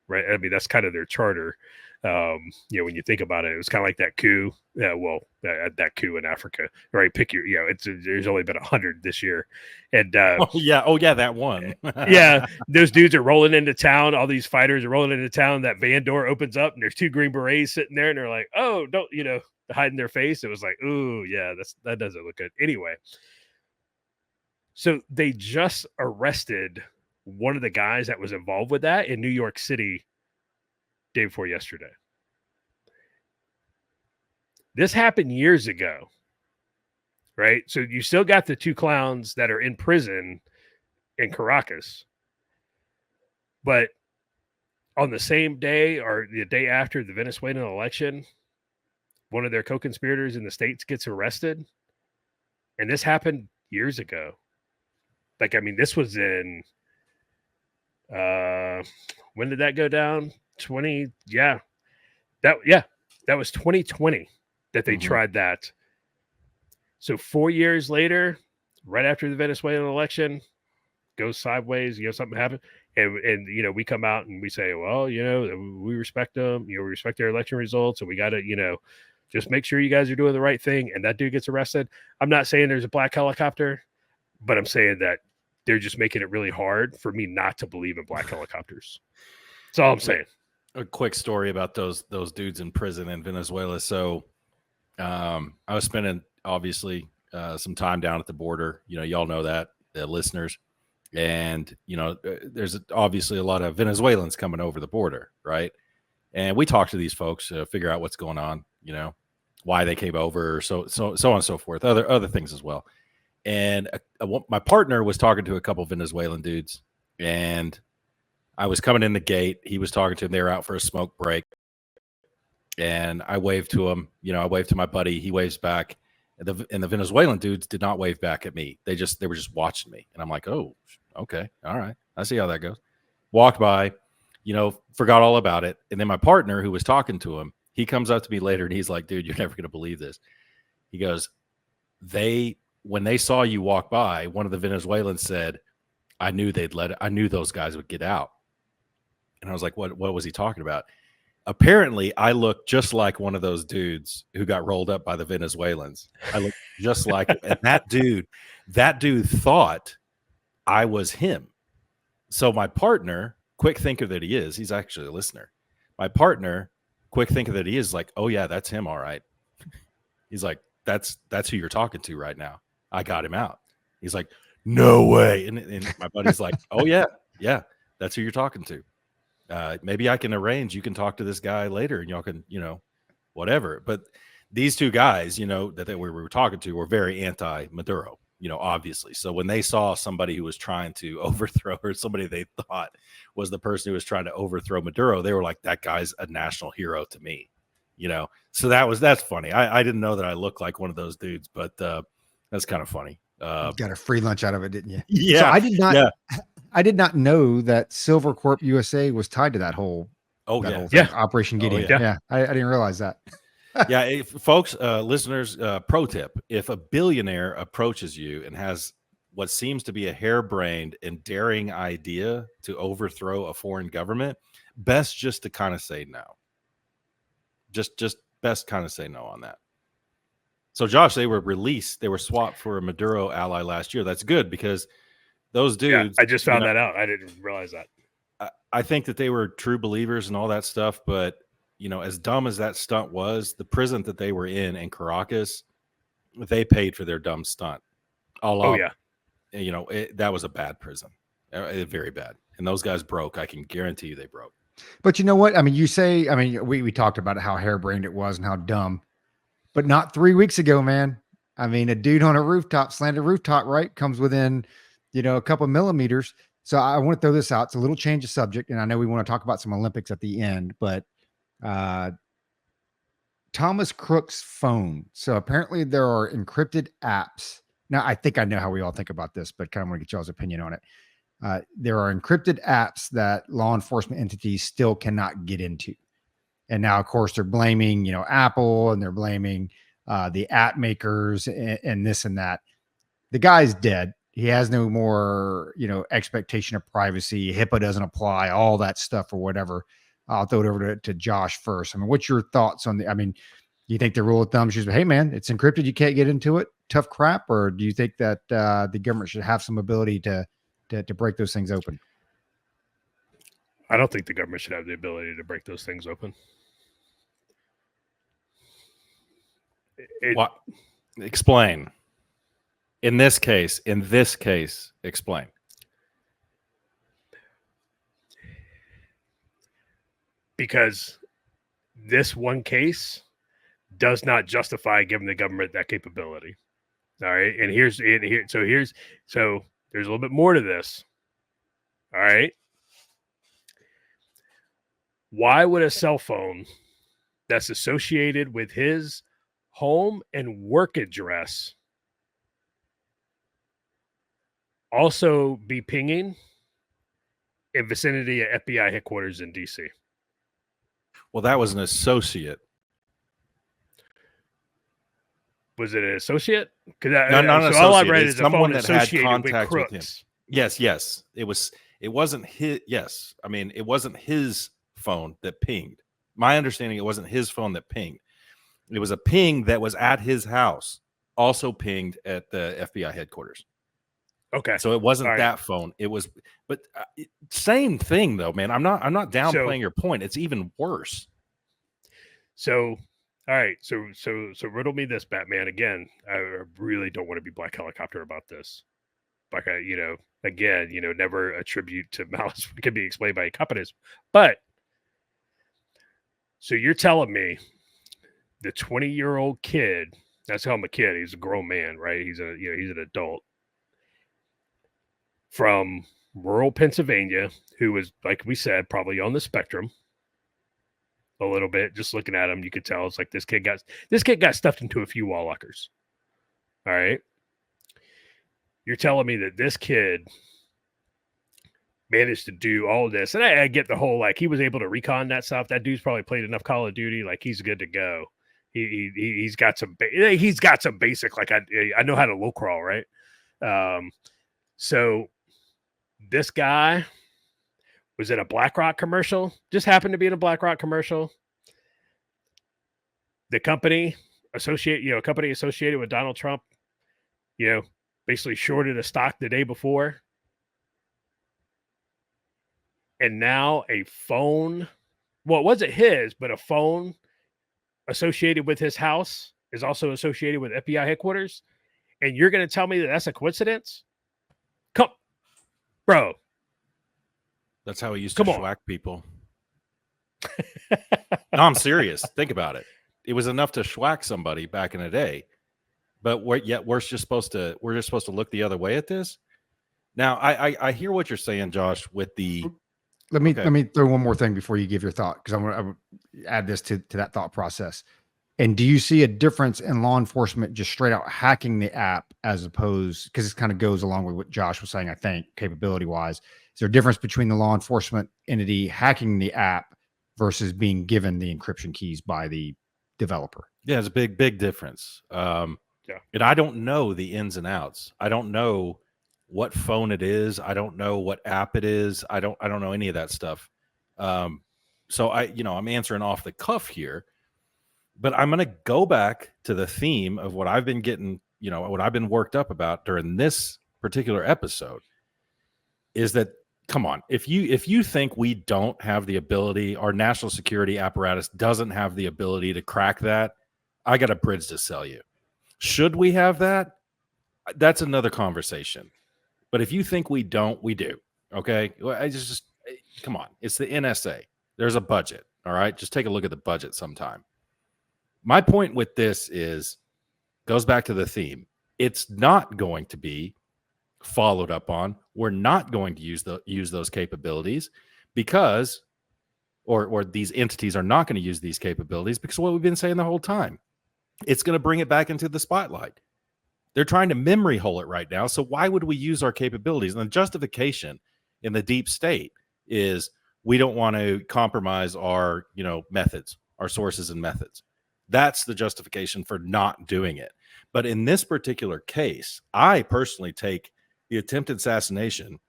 right? I mean, that's kind of their charter. When you think about it, it was kind of like that coup. That coup in Africa, right? There's only been 100 this year, and that one. Yeah, those dudes are rolling into town. All these fighters are rolling into town. That van door opens up, and there's two Green Berets sitting there, and they're like, "Oh, don't hiding their face." It was like, "Ooh, yeah, that doesn't look good." Anyway, so they just arrested one of the guys that was involved with that in New York City day before yesterday. This happened years ago, right? So you still got the two clowns that are in prison in Caracas, but on the same day or the day after the Venezuelan election, one of their co-conspirators in the States gets arrested. And this happened years ago. Like, I mean, this was in, when did that go down? That was 2020 that they tried that. So 4 years later, right after the Venezuelan election, goes sideways, something happened. And we come out and we say, well, we respect them, we respect their election results, and we got to, just make sure you guys are doing the right thing. And that dude gets arrested. I'm not saying there's a black helicopter, but I'm saying that they're just making it really hard for me not to believe in black helicopters. That's all I'm saying. A quick story about those dudes in prison in Venezuela. So I was spending obviously some time down at the border. Y'all know that, the listeners. And, there's obviously a lot of Venezuelans coming over the border, right? And we talk to these folks to figure out what's going on, why they came over, so on and so forth, other things as well. And my partner was talking to a couple Venezuelan dudes, and I was coming in the gate. He was talking to him. They were out for a smoke break. And I waved to him. I waved to my buddy. He waves back. And the Venezuelan dudes did not wave back at me. They were just watching me. And I'm like, oh, okay. All right. I see how that goes. Walked by, forgot all about it. And then my partner, who was talking to him, he comes up to me later and he's like, dude, you're never going to believe this. He goes, when they saw you walk by, one of the Venezuelans said, I knew those guys would get out. And I was like, what was he talking about? Apparently, I look just like one of those dudes who got rolled up by the Venezuelans. I look just like him. And that dude thought I was him. So my partner, quick thinker that he is, he's actually a listener. My partner, quick thinker that he is, like, oh yeah, that's him. All right. He's like, that's who you're talking to right now. I got him out. He's like, no way. And my buddy's like, oh yeah, that's who you're talking to. Maybe I can arrange, you can talk to this guy later and y'all can, whatever. But these two guys, that we were talking to were very anti-Maduro, obviously. So when they saw somebody who was trying to overthrow, or somebody they thought was the person who was trying to overthrow Maduro, they were like, that guy's a national hero to me, So that's funny. I didn't know that I looked like one of those dudes, but that's kind of funny. You got a free lunch out of it, didn't you? Yeah. So I did not know that Silver Corp USA was tied to that whole thing, Operation Gideon. Yeah. I didn't realize that. Folks, listeners, pro tip: if a billionaire approaches you and has what seems to be a harebrained and daring idea to overthrow a foreign government, best just to kind of say no. Just best kind of say no on that. So, Josh, they were released. They were swapped for a Maduro ally last year. That's good because those dudes. I just found that out. I didn't realize that. I think that they were true believers and all that stuff. But, as dumb as that stunt was, the prison that they were in Caracas, they paid for their dumb stunt. That was a bad prison. Very bad. And those guys broke. I can guarantee you they broke. But you know what? I mean, we talked about how harebrained it was and how dumb. But not 3 weeks ago, man. I mean, a dude on a rooftop, slanted rooftop, right, comes within, a couple millimeters. So I want to throw this out. It's a little change of subject, and I know we want to talk about some Olympics at the end, but Thomas Crook's phone. So apparently there are encrypted apps. Now, I think I know how we all think about this, but kind of want to get y'all's opinion on it. There are encrypted apps that law enforcement entities still cannot get into. And now, of course, they're blaming, Apple, and they're blaming the app makers and this and that. The guy's dead. He has no more, expectation of privacy. HIPAA doesn't apply, all that stuff or whatever. I'll throw it over to Josh first. I mean, what's your thoughts on do you think the rule of thumb is, hey, man, it's encrypted, you can't get into it, tough crap? Or do you think that the government should have some ability to break those things open? I don't think the government should have the ability to break those things open. What? Explain. In this case, explain. Because this one case does not justify giving the government that capability. All right. And so there's a little bit more to this. All right. Why would a cell phone that's associated with his home and work address also be pinging in vicinity of FBI headquarters in DC? Well, that was an associate. Was it an associate? Because No, not an so all I associate. read It's is a phone someone that had associated with contact with him. crooks. Yes. It wasn't his. Yes. I mean, it wasn't his phone that pinged. My understanding, it wasn't his phone that pinged. It was a ping that was at his house, also pinged at the FBI headquarters. Okay. So it wasn't All right. that phone. It was, but same thing though, man. I'm not downplaying So- your point. It's even worse. So, all right. So riddle me this, Batman. Again, I really don't want to be Black Helicopter about this. Like, again, never attribute to malice can be explained by incompetence. But so you're telling me the 20-year-old kid, that's how I'm a kid. He's a grown man, right? He's an adult from rural Pennsylvania who was, like we said, probably on the spectrum a little bit. Just looking at him, you could tell it's like this kid got stuffed into a few wall lockers. All right. You're telling me that this kid managed to do all of this, and I get the whole, like, he was able to recon that stuff. That dude's probably played enough Call of Duty, like he's good to go. He's got some basic, like I know how to low crawl, right? So this guy was in a BlackRock commercial, just happened to be in a BlackRock commercial. The company associated with Donald Trump, basically shorted a stock the day before. And now a phone, well, it wasn't his, but a phone associated with his house is also associated with FBI headquarters. And you're going to tell me that that's a coincidence? Come, bro. That's how he used to Come on. schwack people. No, I'm serious. Think about it. It was enough to schwack somebody back in the day. But we're just supposed to look the other way at this. Now, I hear what you're saying, Josh, with the Let me throw one more thing before you give your thought, because I'm going to add this to that thought process. And do you see a difference in law enforcement just straight out hacking the app as opposed, because it kind of goes along with what Josh was saying, I think, capability wise. Is there a difference between the law enforcement entity hacking the app versus being given the encryption keys by the developer? Yeah, it's a big difference. Yeah. And I don't know the ins and outs. I don't know what phone it is. I don't know what app it is. I don't know any of that stuff. So I'm answering off the cuff here, but I'm going to go back to the theme of what I've been getting, what I've been worked up about during this particular episode is that, come on, if you think we don't have the ability, our national security apparatus doesn't have the ability to crack that, I got a bridge to sell you. Should we have that? That's another conversation. But if you think we don't, we do. Okay. Well, I just come on. It's the NSA. There's a budget. All right. Just take a look at the budget sometime. My point with this goes back to the theme. It's not going to be followed up on. We're not going to use those capabilities because, or these entities are not going to use these capabilities because of what we've been saying the whole time. It's going to bring it back into the spotlight. They're trying to memory hole it right now. So why would we use our capabilities? And the justification in the deep state is we don't want to compromise our, methods, our sources and methods. That's the justification for not doing it. But in this particular case, I personally take the attempted assassination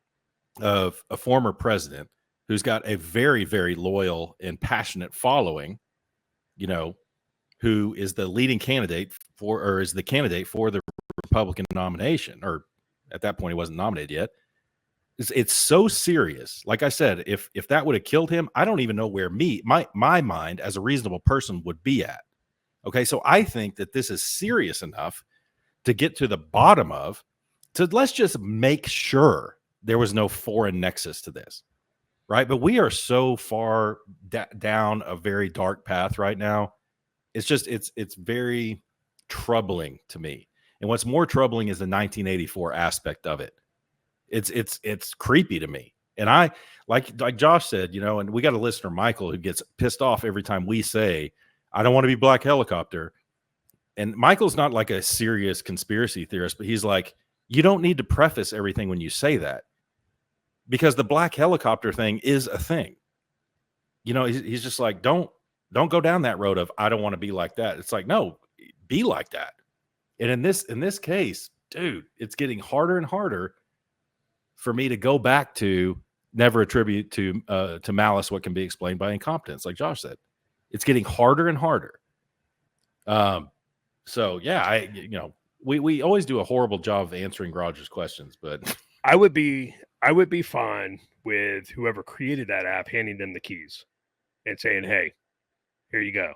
of a former president who's got a very, very loyal and passionate following, who is the leading candidate is the candidate for the Republican nomination, or at that point he wasn't nominated yet. It's so serious. Like I said, if that would have killed him, I don't even know where my mind as a reasonable person would be at. Okay, so I think that this is serious enough to get to the bottom of, let's just make sure there was no foreign nexus to this, right? But we are so far down a very dark path right now. It's just it's very troubling to me. And what's more troubling is the 1984 aspect of it. It's creepy to me. And I like Josh said, and we got a listener, Michael, who gets pissed off every time we say I don't want to be Black Helicopter. And Michael's not like a serious conspiracy theorist, but he's like, you don't need to preface everything when you say that, because the Black Helicopter thing is a thing. You know, he's just like, don't go down that road of, I don't want to be like that. It's like, no, be like that. And in this case, dude, it's getting harder and harder for me to go back to never attribute to malice what can be explained by incompetence, like Josh said. It's getting harder and harder. So yeah, we always do a horrible job of answering Roger's questions, but I would be fine with whoever created that app handing them the keys and saying, "Hey, here you go."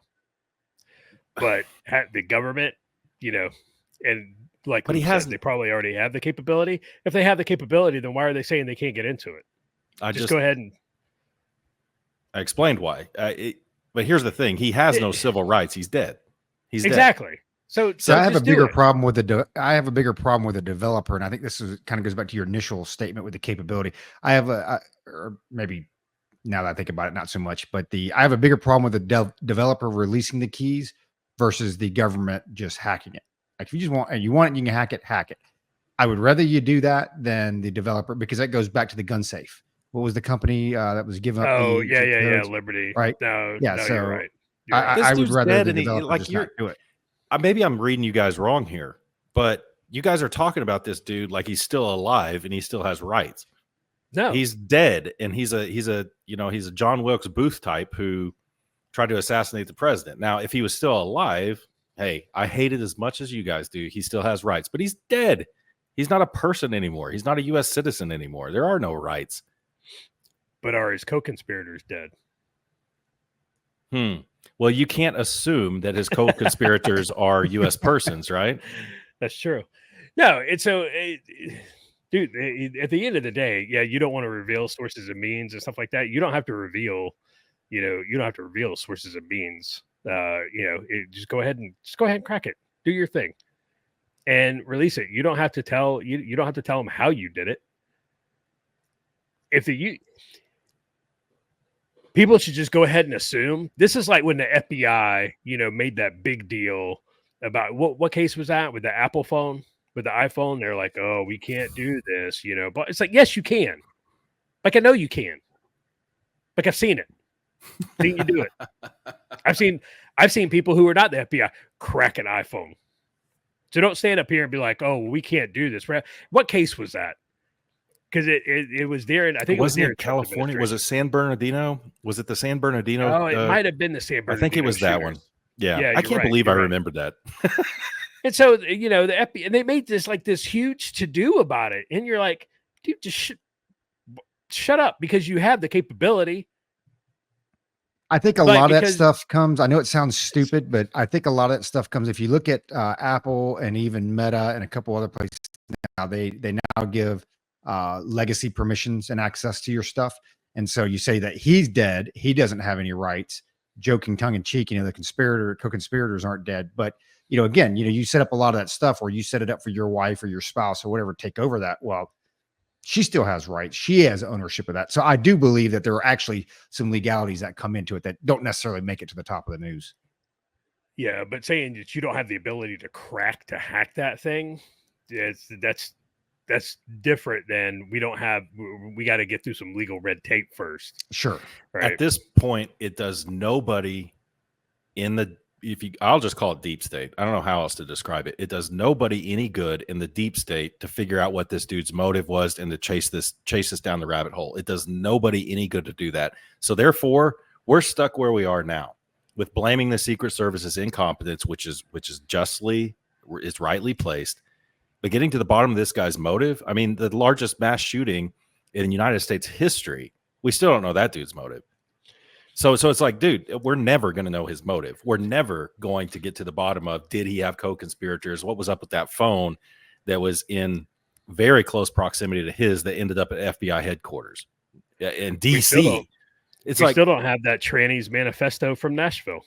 But the government, and like, but he said, they probably already have the capability. If they have the capability, then why are they saying they can't get into it? Just go ahead and. I explained why. But here's the thing: he has no civil rights. He's dead. He's exactly. Dead. So I have a bigger problem with the developer, and I think this kind of goes back to your initial statement with the capability. I have or maybe now that I think about it, not so much, but I have a bigger problem with the developer releasing the keys versus the government just hacking it. Like, if you just want, and you want it, you can hack it. I would rather you do that than the developer, because that goes back to the gun safe. What was the company that was giving up? Oh, yeah, Liberty. Right. No, yeah. So you're right. I would rather the developer just not do it. Maybe I'm reading you guys wrong here, but you guys are talking about this dude like he's still alive and he still has rights. No, he's dead, and he's a John Wilkes Booth type who tried to assassinate the president. Now, if he was still alive, hey, I hate it as much as you guys do. He still has rights, but he's dead. He's not a person anymore. He's not a U.S. citizen anymore. There are no rights. But are his co-conspirators dead? Well, you can't assume that his co-conspirators are U.S. persons, right? That's true. No, it's so, dude. At the end of the day, yeah, you don't want to reveal sources and means and stuff like that. You don't have to reveal, you don't have to reveal sources and means. Just go ahead and crack it. Do your thing, and release it. You don't have to tell you don't have to tell them how you did it. People should just go ahead and assume. This is like when the FBI, made that big deal about what case was that with the Apple phone, with the iPhone. They're like, oh, we can't do this, but it's like, yes, you can. Like, I know you can. Like, I've seen it. Seen you do it. I've seen people who are not the FBI crack an iPhone. So don't stand up here and be like, oh, we can't do this. What case was that? Because it was there, and I think it was there in California. Was it San Bernardino? Was it the San Bernardino? Oh, it might have been the San Bernardino. I think it was that one. Yeah, I can't believe I remembered that. And so, the FBI, and they made this huge to do about it, and you're like, dude, just shut up, because you have the capability. I think a lot of that stuff comes. I know it sounds stupid, but I think a lot of that stuff comes. If you look at Apple and even Meta and a couple other places now, they now give legacy permissions and access to your stuff. And so you say that he's dead, he doesn't have any rights, joking tongue in cheek, the co-conspirators aren't dead. But, again, you set up a lot of that stuff, or you set it up for your wife or your spouse or whatever, take over that. Well, she still has rights. She has ownership of that. So I do believe that there are actually some legalities that come into it that don't necessarily make it to the top of the news. Yeah. But saying that you don't have the ability to hack that thing, that's different than we got to get through some legal red tape first. Sure. Right? At this point, it does nobody I'll just call it deep state. I don't know how else to describe it. It does nobody any good in the deep state to figure out what this dude's motive was and to chase us down the rabbit hole. It does nobody any good to do that. So therefore, we're stuck where we are now with blaming the Secret Service's incompetence, which is rightly placed. But getting to the bottom of this guy's motive, I mean, the largest mass shooting in United States history, we still don't know that dude's motive. So it's like, dude, we're never going to know his motive. We're never going to get to the bottom of, did he have co-conspirators? What was up with that phone that was in very close proximity to his that ended up at FBI headquarters in D.C.? We still don't have that trannies manifesto from Nashville.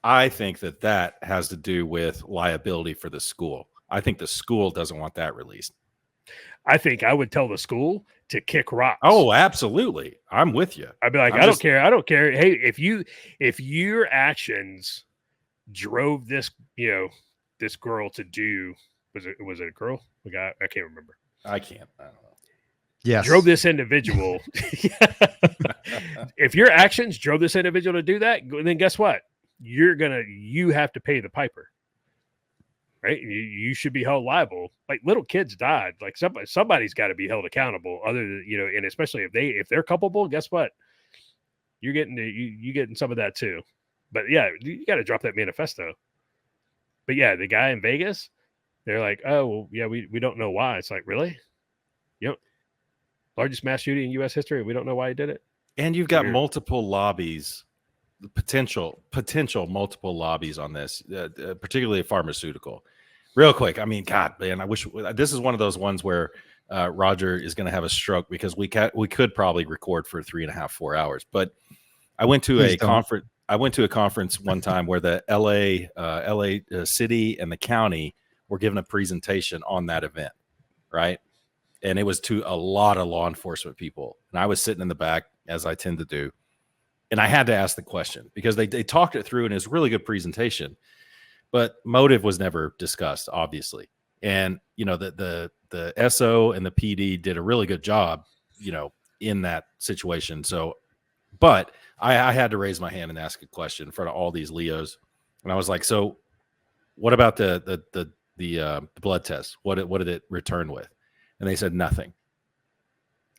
I think that has to do with liability for the school. I think the school doesn't want that released. I think I would tell the school to kick rocks. Oh, absolutely. I'm with you. I'd be like, I don't care. Hey, if your actions drove this this girl to do, was it a girl? The guy, I can't remember. I can't. I don't know. Yes. Drove this individual. If your actions drove this individual to do that, then guess what? You have to pay the piper, right? You should be held liable. Like little kids died. Like somebody's got to be held accountable. Other than and especially if they're culpable, guess what? You're getting you getting some of that too. But yeah, you got to drop that manifesto. But yeah, the guy in Vegas, they're like, oh well, yeah, we don't know why. It's like, really? Largest mass shooting in U.S. history. We don't know why he did it. And you've got multiple lobbies, potential multiple lobbies on this, particularly pharmaceutical. Real quick, I mean, God, man, I wish this is one of those ones where Roger is going to have a stroke because we could probably record for 3.5, 4 hours. But I went to a conference. I went to a conference one time where the LA city and the county were giving a presentation on that event, right? And it was to a lot of law enforcement people. And I was sitting in the back, as I tend to do. And I had to ask the question because they talked it through and it was a really good presentation. But motive was never discussed, obviously. And, the SO and the PD did a really good job, in that situation. So, but I had to raise my hand and ask a question in front of all these Leos. And I was like, so what about the blood test? What did it return with? And they said nothing.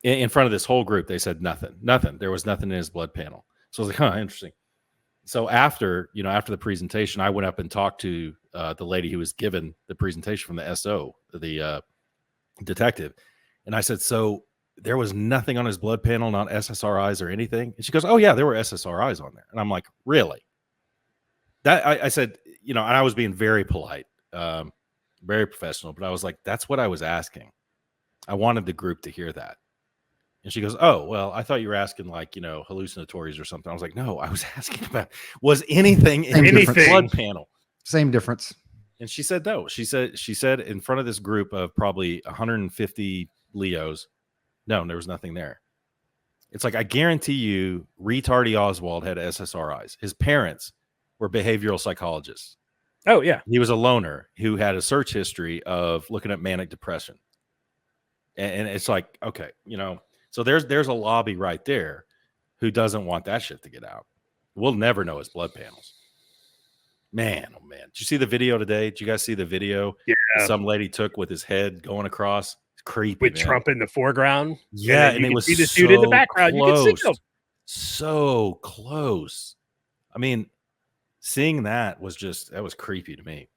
In front of this whole group, they said nothing. There was nothing in his blood panel. So I was like, interesting. So after the presentation, I went up and talked to the lady who was given the presentation from the SO, the detective. And I said, so there was nothing on his blood panel, not SSRIs or anything? And she goes, oh, yeah, there were SSRIs on there. And I'm like, really? That I said, and I was being very polite, very professional, but I was like, that's what I was asking. I wanted the group to hear that. And she goes, oh, well, I thought you were asking like, hallucinatories or something. I was like, no, I was asking about, was anything in his blood panel? Same difference. And she said, no. She said in front of this group of probably 150 Leos, no, there was nothing there. It's like, I guarantee you, retardy Oswald had SSRIs. His parents were behavioral psychologists. Oh, yeah. He was a loner who had a search history of looking at manic depression. And it's like, okay, so there's a lobby right there who doesn't want that shit to get out. We'll never know his blood panels. Man, oh man. Did you see the video today? Did you guys see the video? Yeah. Some lady took with his head going across. It's creepy. With Trump in the foreground. Yeah, and it was see this dude in the background. Close. You can see him. So close. I mean, seeing that was creepy to me.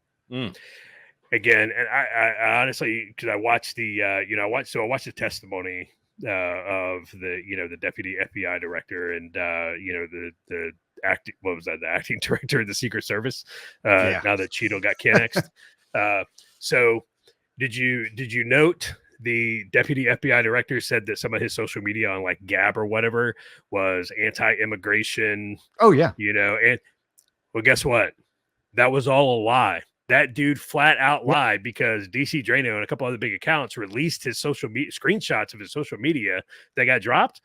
Again, and I honestly, because I watched the I watched the testimony of the deputy FBI director and the acting, what was that, the acting director of the Secret Service, now that Cheeto got cannexed. So did you note the deputy FBI director said that some of his social media on like Gab or whatever was anti-immigration? Oh yeah. And well, guess what? That was all a lie. That dude flat out lied because DC Drano and a couple other big accounts released his social media screenshots of his social media that got dropped.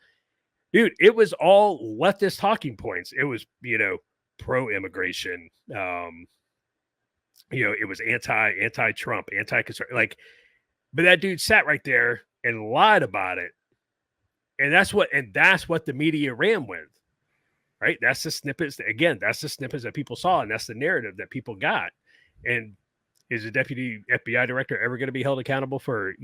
Dude, it was all leftist talking points. It was, pro-immigration. It was anti-Trump, anti-conservative. But that dude sat right there and lied about it. And that's what the media ran with. Right? That's the snippets. Again, that's the snippets that people saw, and that's the narrative that people got. And is the deputy FBI director ever going to be held accountable for,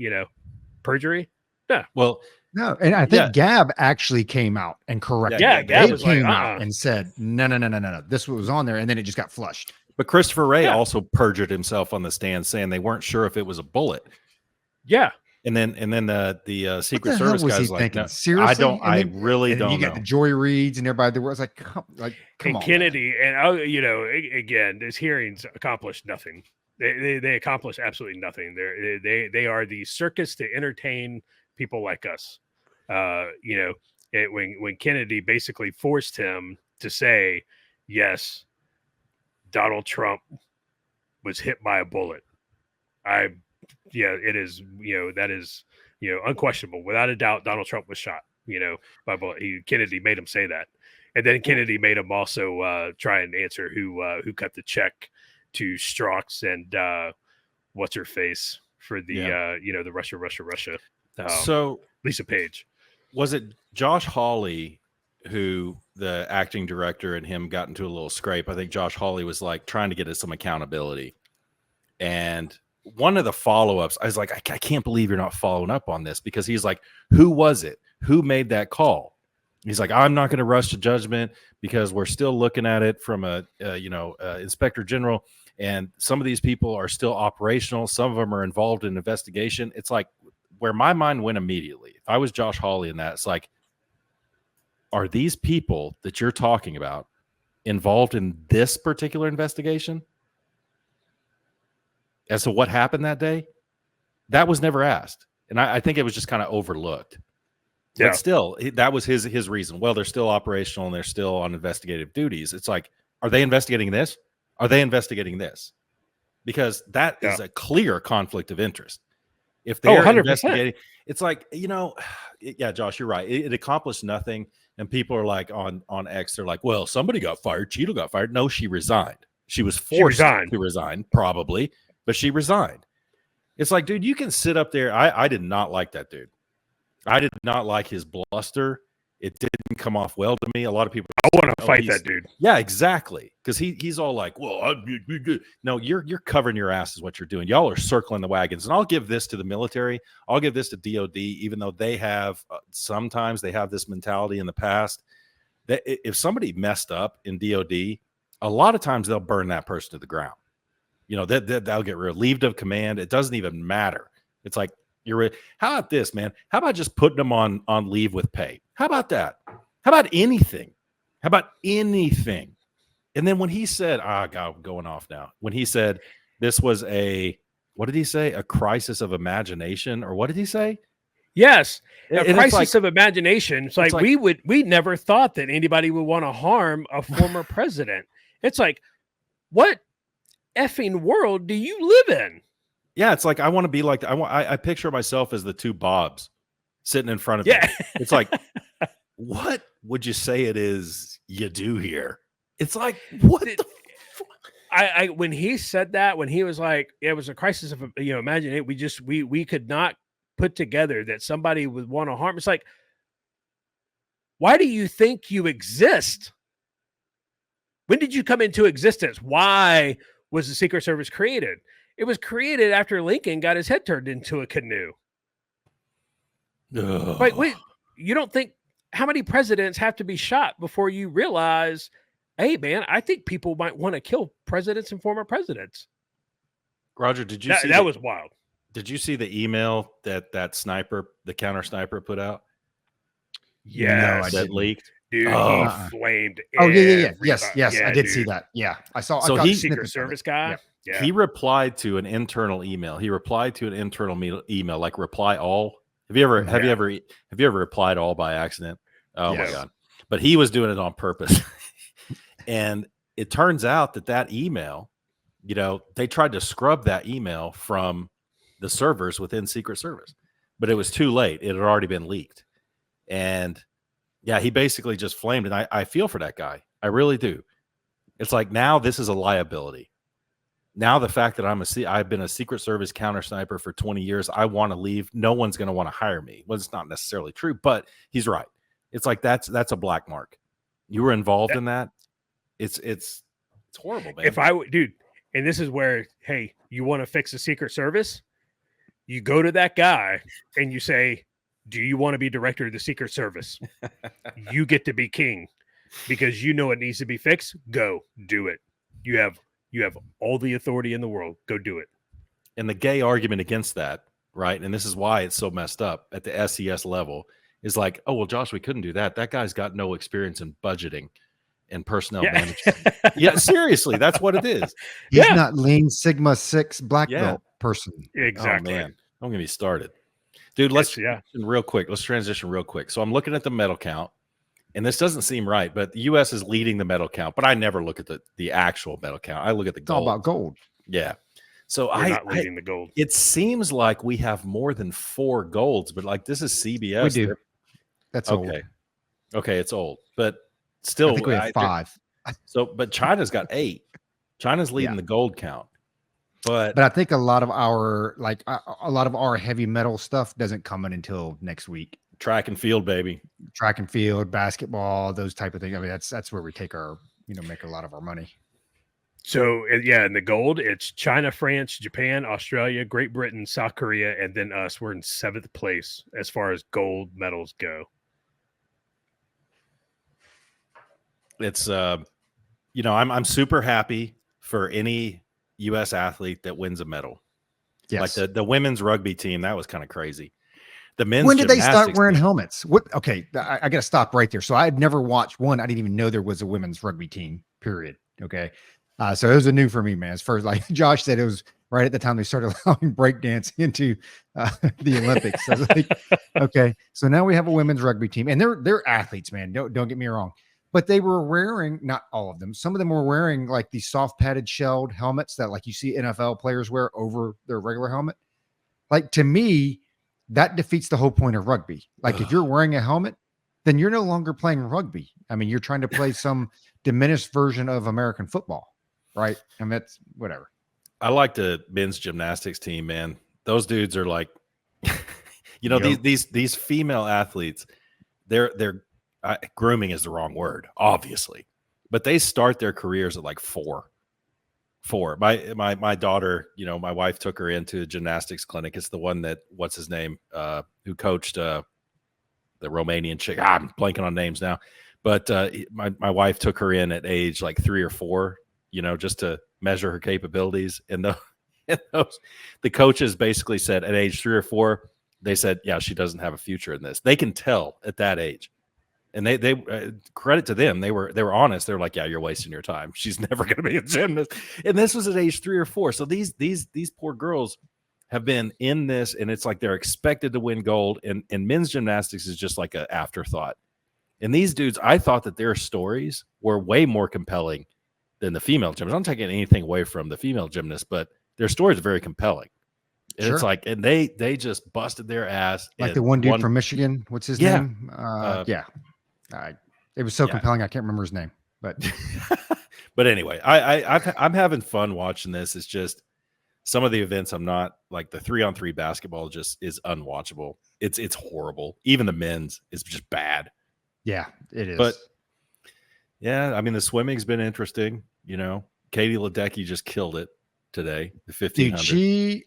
perjury? No. Well, no. And I think Gab actually came out and corrected. Yeah, Gab came out and said, no. This was on there. And then it just got flushed. But Christopher Wray also perjured himself on the stand saying they weren't sure if it was a bullet. Yeah. And then the Secret Service guys like, no, seriously? I really don't know. You got the Joy Reids and everybody there was like, come on, Kennedy. Man. And again, these hearings accomplished nothing. They accomplish absolutely nothing. They are the circus to entertain people like us. When Kennedy basically forced him to say, yes, Donald Trump was hit by a bullet. It is, that is, unquestionable. Without a doubt, Donald Trump was shot, by bullet. Kennedy made him say that. And then Kennedy made him also try and answer who cut the check to Strauss and what's her face for the the Russia. So Lisa Page. Was it Josh Hawley who the acting director and him got into a little scrape? I think Josh Hawley was like trying to get us some accountability. And one of the follow-ups, I was like, I can't believe you're not following up on this, because he's like, who was it? Who made that call? He's like, I'm not going to rush to judgment because we're still looking at it from a inspector general. And some of these people are still operational. Some of them are involved in investigation. It's like where my mind went immediately. If I was Josh Hawley in that, it's like, are these people that you're talking about involved in this particular investigation? As to what happened that day, that was never asked. And I think it was just kind of overlooked. Yeah. But still, that was his reason. Well, they're still operational and they're still on investigative duties. It's like, are they investigating this? Are they investigating this? Because that is a clear conflict of interest. If they're 100%. investigating, it's like, yeah, Josh, you're right. It accomplished nothing. And people are like on X, they're like, well, somebody got fired. Cheeto got fired. No, she resigned. She was forced to resign, probably, but she resigned. It's like, dude, you can sit up there. I did not like that dude. I did not like his bluster. It didn't come off well to me. A lot of people, I want to fight that dude. Yeah, exactly. Because he's all like, well, no, you're covering your ass is what you're doing. Y'all are circling the wagons. And I'll give this to the military. I'll give this to DOD, even though they have sometimes they have this mentality in the past that if somebody messed up in DOD, a lot of times they'll burn that person to the ground. They'll get relieved of command. It doesn't even matter. It's like, how about this, man? How about just putting them on leave with pay? How about that? How about anything? How about anything? And then when he said, God, I'm going off now. When he said this was what did he say? A crisis of imagination, or what did he say? Yes, a And crisis of imagination. It's like we never thought that anybody would want to harm a former president. It's like, what effing world do you live in? Yeah, it's like I want to be like I picture myself as the two Bobs sitting in front of me. It's like, what would you say it is you do here? It's like, what the I when he said that, when he was like, it was a crisis of imagine it. We could not put together that somebody would want to harm. It's like, why do you think you exist? When did you come into existence? Why was the Secret Service created? It was created after Lincoln got his head turned into a canoe. Like, wait, you don't think how many presidents have to be shot before you realize, hey, man, I think people might want to kill presidents and former presidents. Roger, did you see that was wild. Did you see the email that sniper, the counter sniper, put out? Yes, that leaked. Dude, he flamed. Oh, yeah. Yes, I did see that. Yeah, I saw. So he's Secret Service guy. Yep. Yeah. He replied to an internal email. Email, like reply all. Have you ever replied all by accident? Oh my God. But he was doing it on purpose. And it turns out that email, they tried to scrub that email from the servers within Secret Service, but it was too late. It had already been leaked. And yeah, he basically just flamed it. I feel for that guy. I really do. It's like, now this is a liability. Now the fact that I've been a Secret Service counter sniper for 20 years, I want to leave. No one's going to want to hire me. Well, it's not necessarily true, but he's right. It's like, that's a black mark. You were involved in that. It's horrible, man. If I would, dude, and this is where, hey, you want to fix the Secret Service? You go to that guy and you say, do you want to be director of the Secret Service? You get to be king because you know it needs to be fixed. Go do it. You have all the authority in the world. Go do it. And the gay argument against that, right? And this is why it's so messed up at the SES level is like, oh, well, Josh, we couldn't do that. That guy's got no experience in budgeting and personnel management. Yeah, seriously, that's what it is. He's not Lean Sigma 6 black belt person. Exactly. Oh, man. Don't get me started. Dude, let's transition real quick. So I'm looking at the medal count, and this doesn't seem right, but the U.S. is leading the medal count, but I never look at the actual medal count. I look at the gold. It's all about gold. Yeah. So we're not leading the gold. It seems like we have more than 4 golds, but like this is CBS. We do. That's okay. old. Okay, it's old. But still, I think we have 5. So, but China's got 8. China's leading the gold count. But I think a lot of our heavy metal stuff doesn't come in until next week. track and field, baby. Track and field, basketball, those type of things. I mean, that's where we take our, make a lot of our money. So in the gold, it's China, France, Japan, Australia, Great Britain, South Korea, and then us. We're in 7th place as far as gold medals go. It's I'm super happy for any U.S. athlete that wins a medal. Yes. Like the women's rugby team, that was kind of crazy. The men's when did they start gymnastics wearing team- helmets? What? Okay, I got to stop right there. So I had never watched one. I didn't even know there was a women's rugby team. Period. Okay, so it was a new for me, man. As far as like Josh said, it was right at the time they started allowing breakdance into the Olympics. So I was like, okay, so now we have a women's rugby team, and they're athletes, man. Don't get me wrong. But they were wearing, not all of them, some of them were wearing like these soft padded shelled helmets that like you see NFL players wear over their regular helmet. Like to me, that defeats the whole point of rugby. Like if you're wearing a helmet, then you're no longer playing rugby. I mean, you're trying to play some diminished version of American football, right? I mean, that's whatever. I like the men's gymnastics team, man. Those dudes are like, these female athletes, they're grooming is the wrong word, obviously, but they start their careers at like 4. My daughter, my wife took her into a gymnastics clinic. It's the one that what's his name, who coached the Romanian chick. I'm blanking on names now, but my wife took her in at age like 3 or 4, just to measure her capabilities. And the coaches basically said at age 3 or 4, they said, yeah, she doesn't have a future in this. They can tell at that age. And they credit to them. They were honest. They're like, yeah, you're wasting your time. She's never going to be a gymnast. And this was at age 3 or 4. So these poor girls have been in this, and it's like they're expected to win gold. And men's gymnastics is just like an afterthought. And these dudes, I thought that their stories were way more compelling than the female gymnasts. I'm not taking anything away from the female gymnasts, but their stories are very compelling. And Sure. it's like, and they just busted their ass. Like the one dude from Michigan. What's his name? It was so compelling. I can't remember his name, but but anyway, I'm having fun watching this. It's just some of the events I'm not like. The 3-on-3 basketball just is unwatchable. It's horrible. Even the men's is just bad. Yeah, it is. But yeah, I mean the swimming's been interesting. Katie Ledecky just killed it today. The 1500. Dude,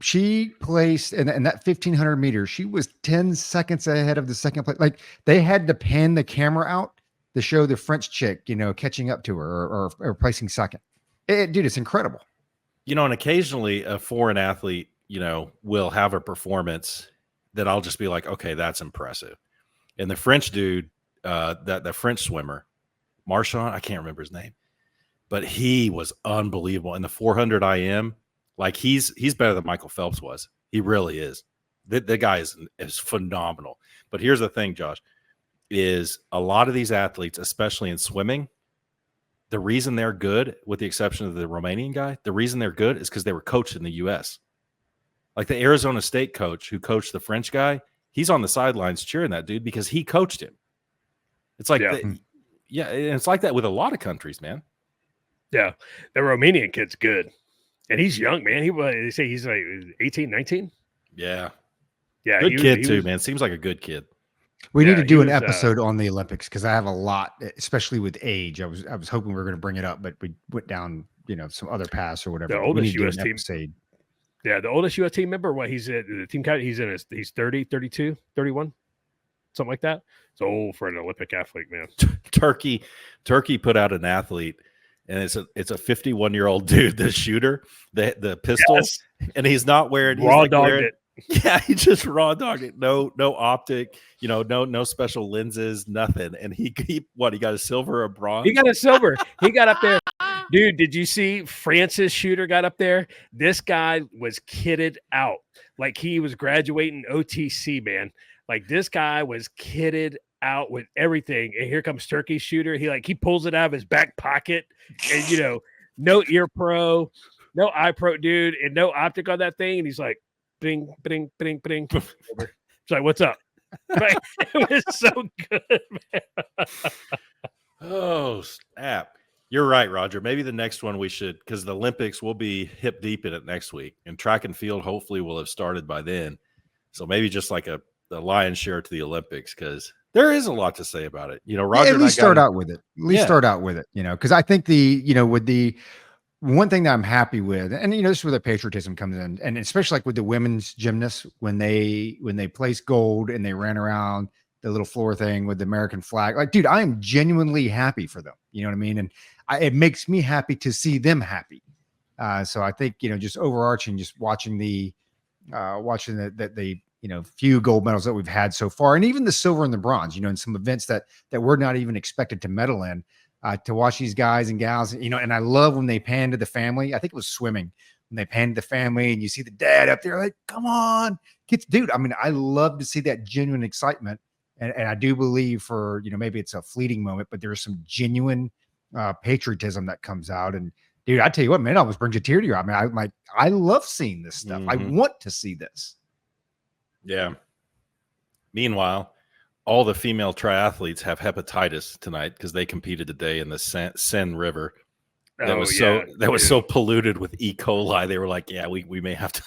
she placed in that 1500 meters. She was 10 seconds ahead of the second place. Like they had to pan the camera out to show the French chick, catching up to her or placing second. Dude, it's incredible. And occasionally a foreign athlete, will have a performance that I'll just be like, okay, that's impressive. And the French dude, the French swimmer, Marchand, I can't remember his name, but he was unbelievable. In the 400 IM, like he's better than Michael Phelps was. He really is. The guy is phenomenal. But here's the thing, Josh, is a lot of these athletes, especially in swimming, the reason they're good, with the exception of the Romanian guy, the reason they're good is because they were coached in the U.S. Like the Arizona State coach who coached the French guy, he's on the sidelines cheering that dude because he coached him. It's like, and it's like that with a lot of countries, man. Yeah, the Romanian kid's good. And he's young, man. They say he's like 18, 19. Yeah. Yeah. Good kid too, man. Seems like a good kid. We need to do an episode on the Olympics because I have a lot, especially with age. I was hoping we were going to bring it up, but we went down, some other paths or whatever. The oldest U.S. team. Yeah, the oldest U.S. team member, he's at the team count, he's 30, 32, 31, something like that. It's old for an Olympic athlete, man. Turkey put out an athlete. And it's a 51-year-old dude, the shooter, the pistol, and he's not wearing raw dogged it. Yeah, he just raw dogged it. No optic, no special lenses, nothing. And he got a silver or bronze? He got a silver. He got up there. Dude, did you see France's shooter got up there? This guy was kitted out. Like he was graduating OTC, man. Like this guy was kitted out with everything. And here comes Turkey's shooter. He pulls it out of his back pocket and no ear pro, no eye pro, dude, and no optic on that thing. And he's like, bing, bing, bing, bing. It's like, what's up? Right? It was so good, man. Oh, snap. You're right, Roger. Maybe the next one we should, because the Olympics will be hip deep in it next week, and track and field hopefully will have started by then. So maybe just like a lion's share to the Olympics, because there is a lot to say about it. You know, Roger, at least start out with it. At least start out with it, because I think with the one thing that I'm happy with, and this is where the patriotism comes in, and especially like with the women's gymnasts when they placed gold and they ran around the little floor thing with the American flag. Like, dude, I am genuinely happy for them. You know what I mean? And it makes me happy to see them happy. So I think just overarching, just watching the few gold medals that we've had so far, and even the silver and the bronze, in some events that we're not even expected to medal in, to watch these guys and gals, and I love when they pan to the family. I think it was swimming when they pan to the family and you see the dad up there, like, come on, kids, dude. I mean, I love to see that genuine excitement. And I do believe for, maybe it's a fleeting moment, but there's some genuine patriotism that comes out. And dude, I tell you what, man, it almost brings a tear to your eye. I mean, I love seeing this stuff. I want to see this. Yeah. Meanwhile, all the female triathletes have hepatitis tonight because they competed today in the Seine River. That was so polluted with E. coli. They were like, yeah, we may have to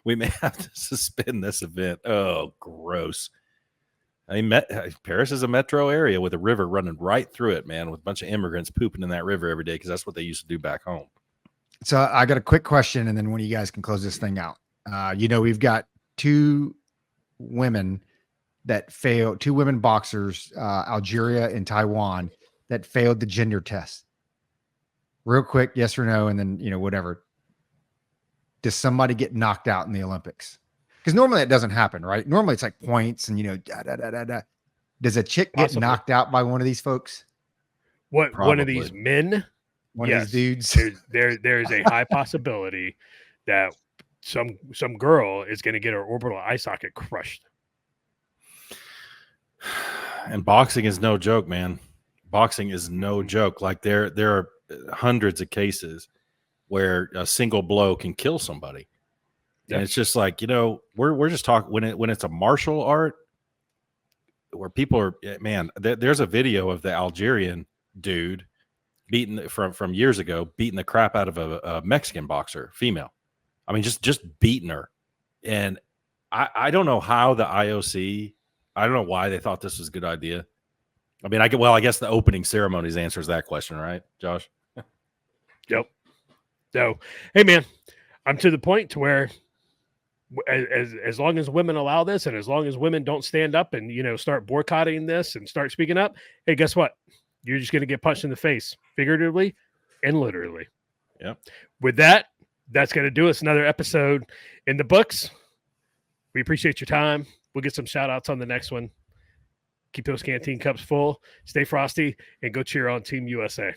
we may have to suspend this event. Oh, gross. I mean, Paris is a metro area with a river running right through it, man, with a bunch of immigrants pooping in that river every day because that's what they used to do back home. So I got a quick question, and then one of you guys can close this thing out. We've got two women boxers, Algeria and Taiwan, that failed the gender test. Real quick, yes or no, and then, whatever. Does somebody get knocked out in the Olympics? Because normally it doesn't happen, right? Normally it's like points and, da. Does a chick get knocked out by one of these folks? What? Probably. One of these men? One of these dudes? There's a high possibility that some girl is going to get her orbital eye socket crushed. And boxing is no joke, man. Boxing is no joke. Like there are hundreds of cases where a single blow can kill somebody. Yep. And it's just like, we're just talking when it's a martial art where people are, man, there's a video of the Algerian dude beating from years ago, beating the crap out of a Mexican boxer, female. I mean, just beating her. And I don't know how the IOC, I don't know why they thought this was a good idea. I mean, I guess the opening ceremonies answers that question, right, Josh? Yep. So, hey, man, I'm to the point to where as long as women allow this and as long as women don't stand up and, start boycotting this and start speaking up, hey, guess what? You're just going to get punched in the face, figuratively and literally. Yep. With that, that's going to do us. Another episode in the books. We appreciate your time. We'll get some shout outs on the next one. Keep those canteen cups full, stay frosty, and go cheer on Team USA.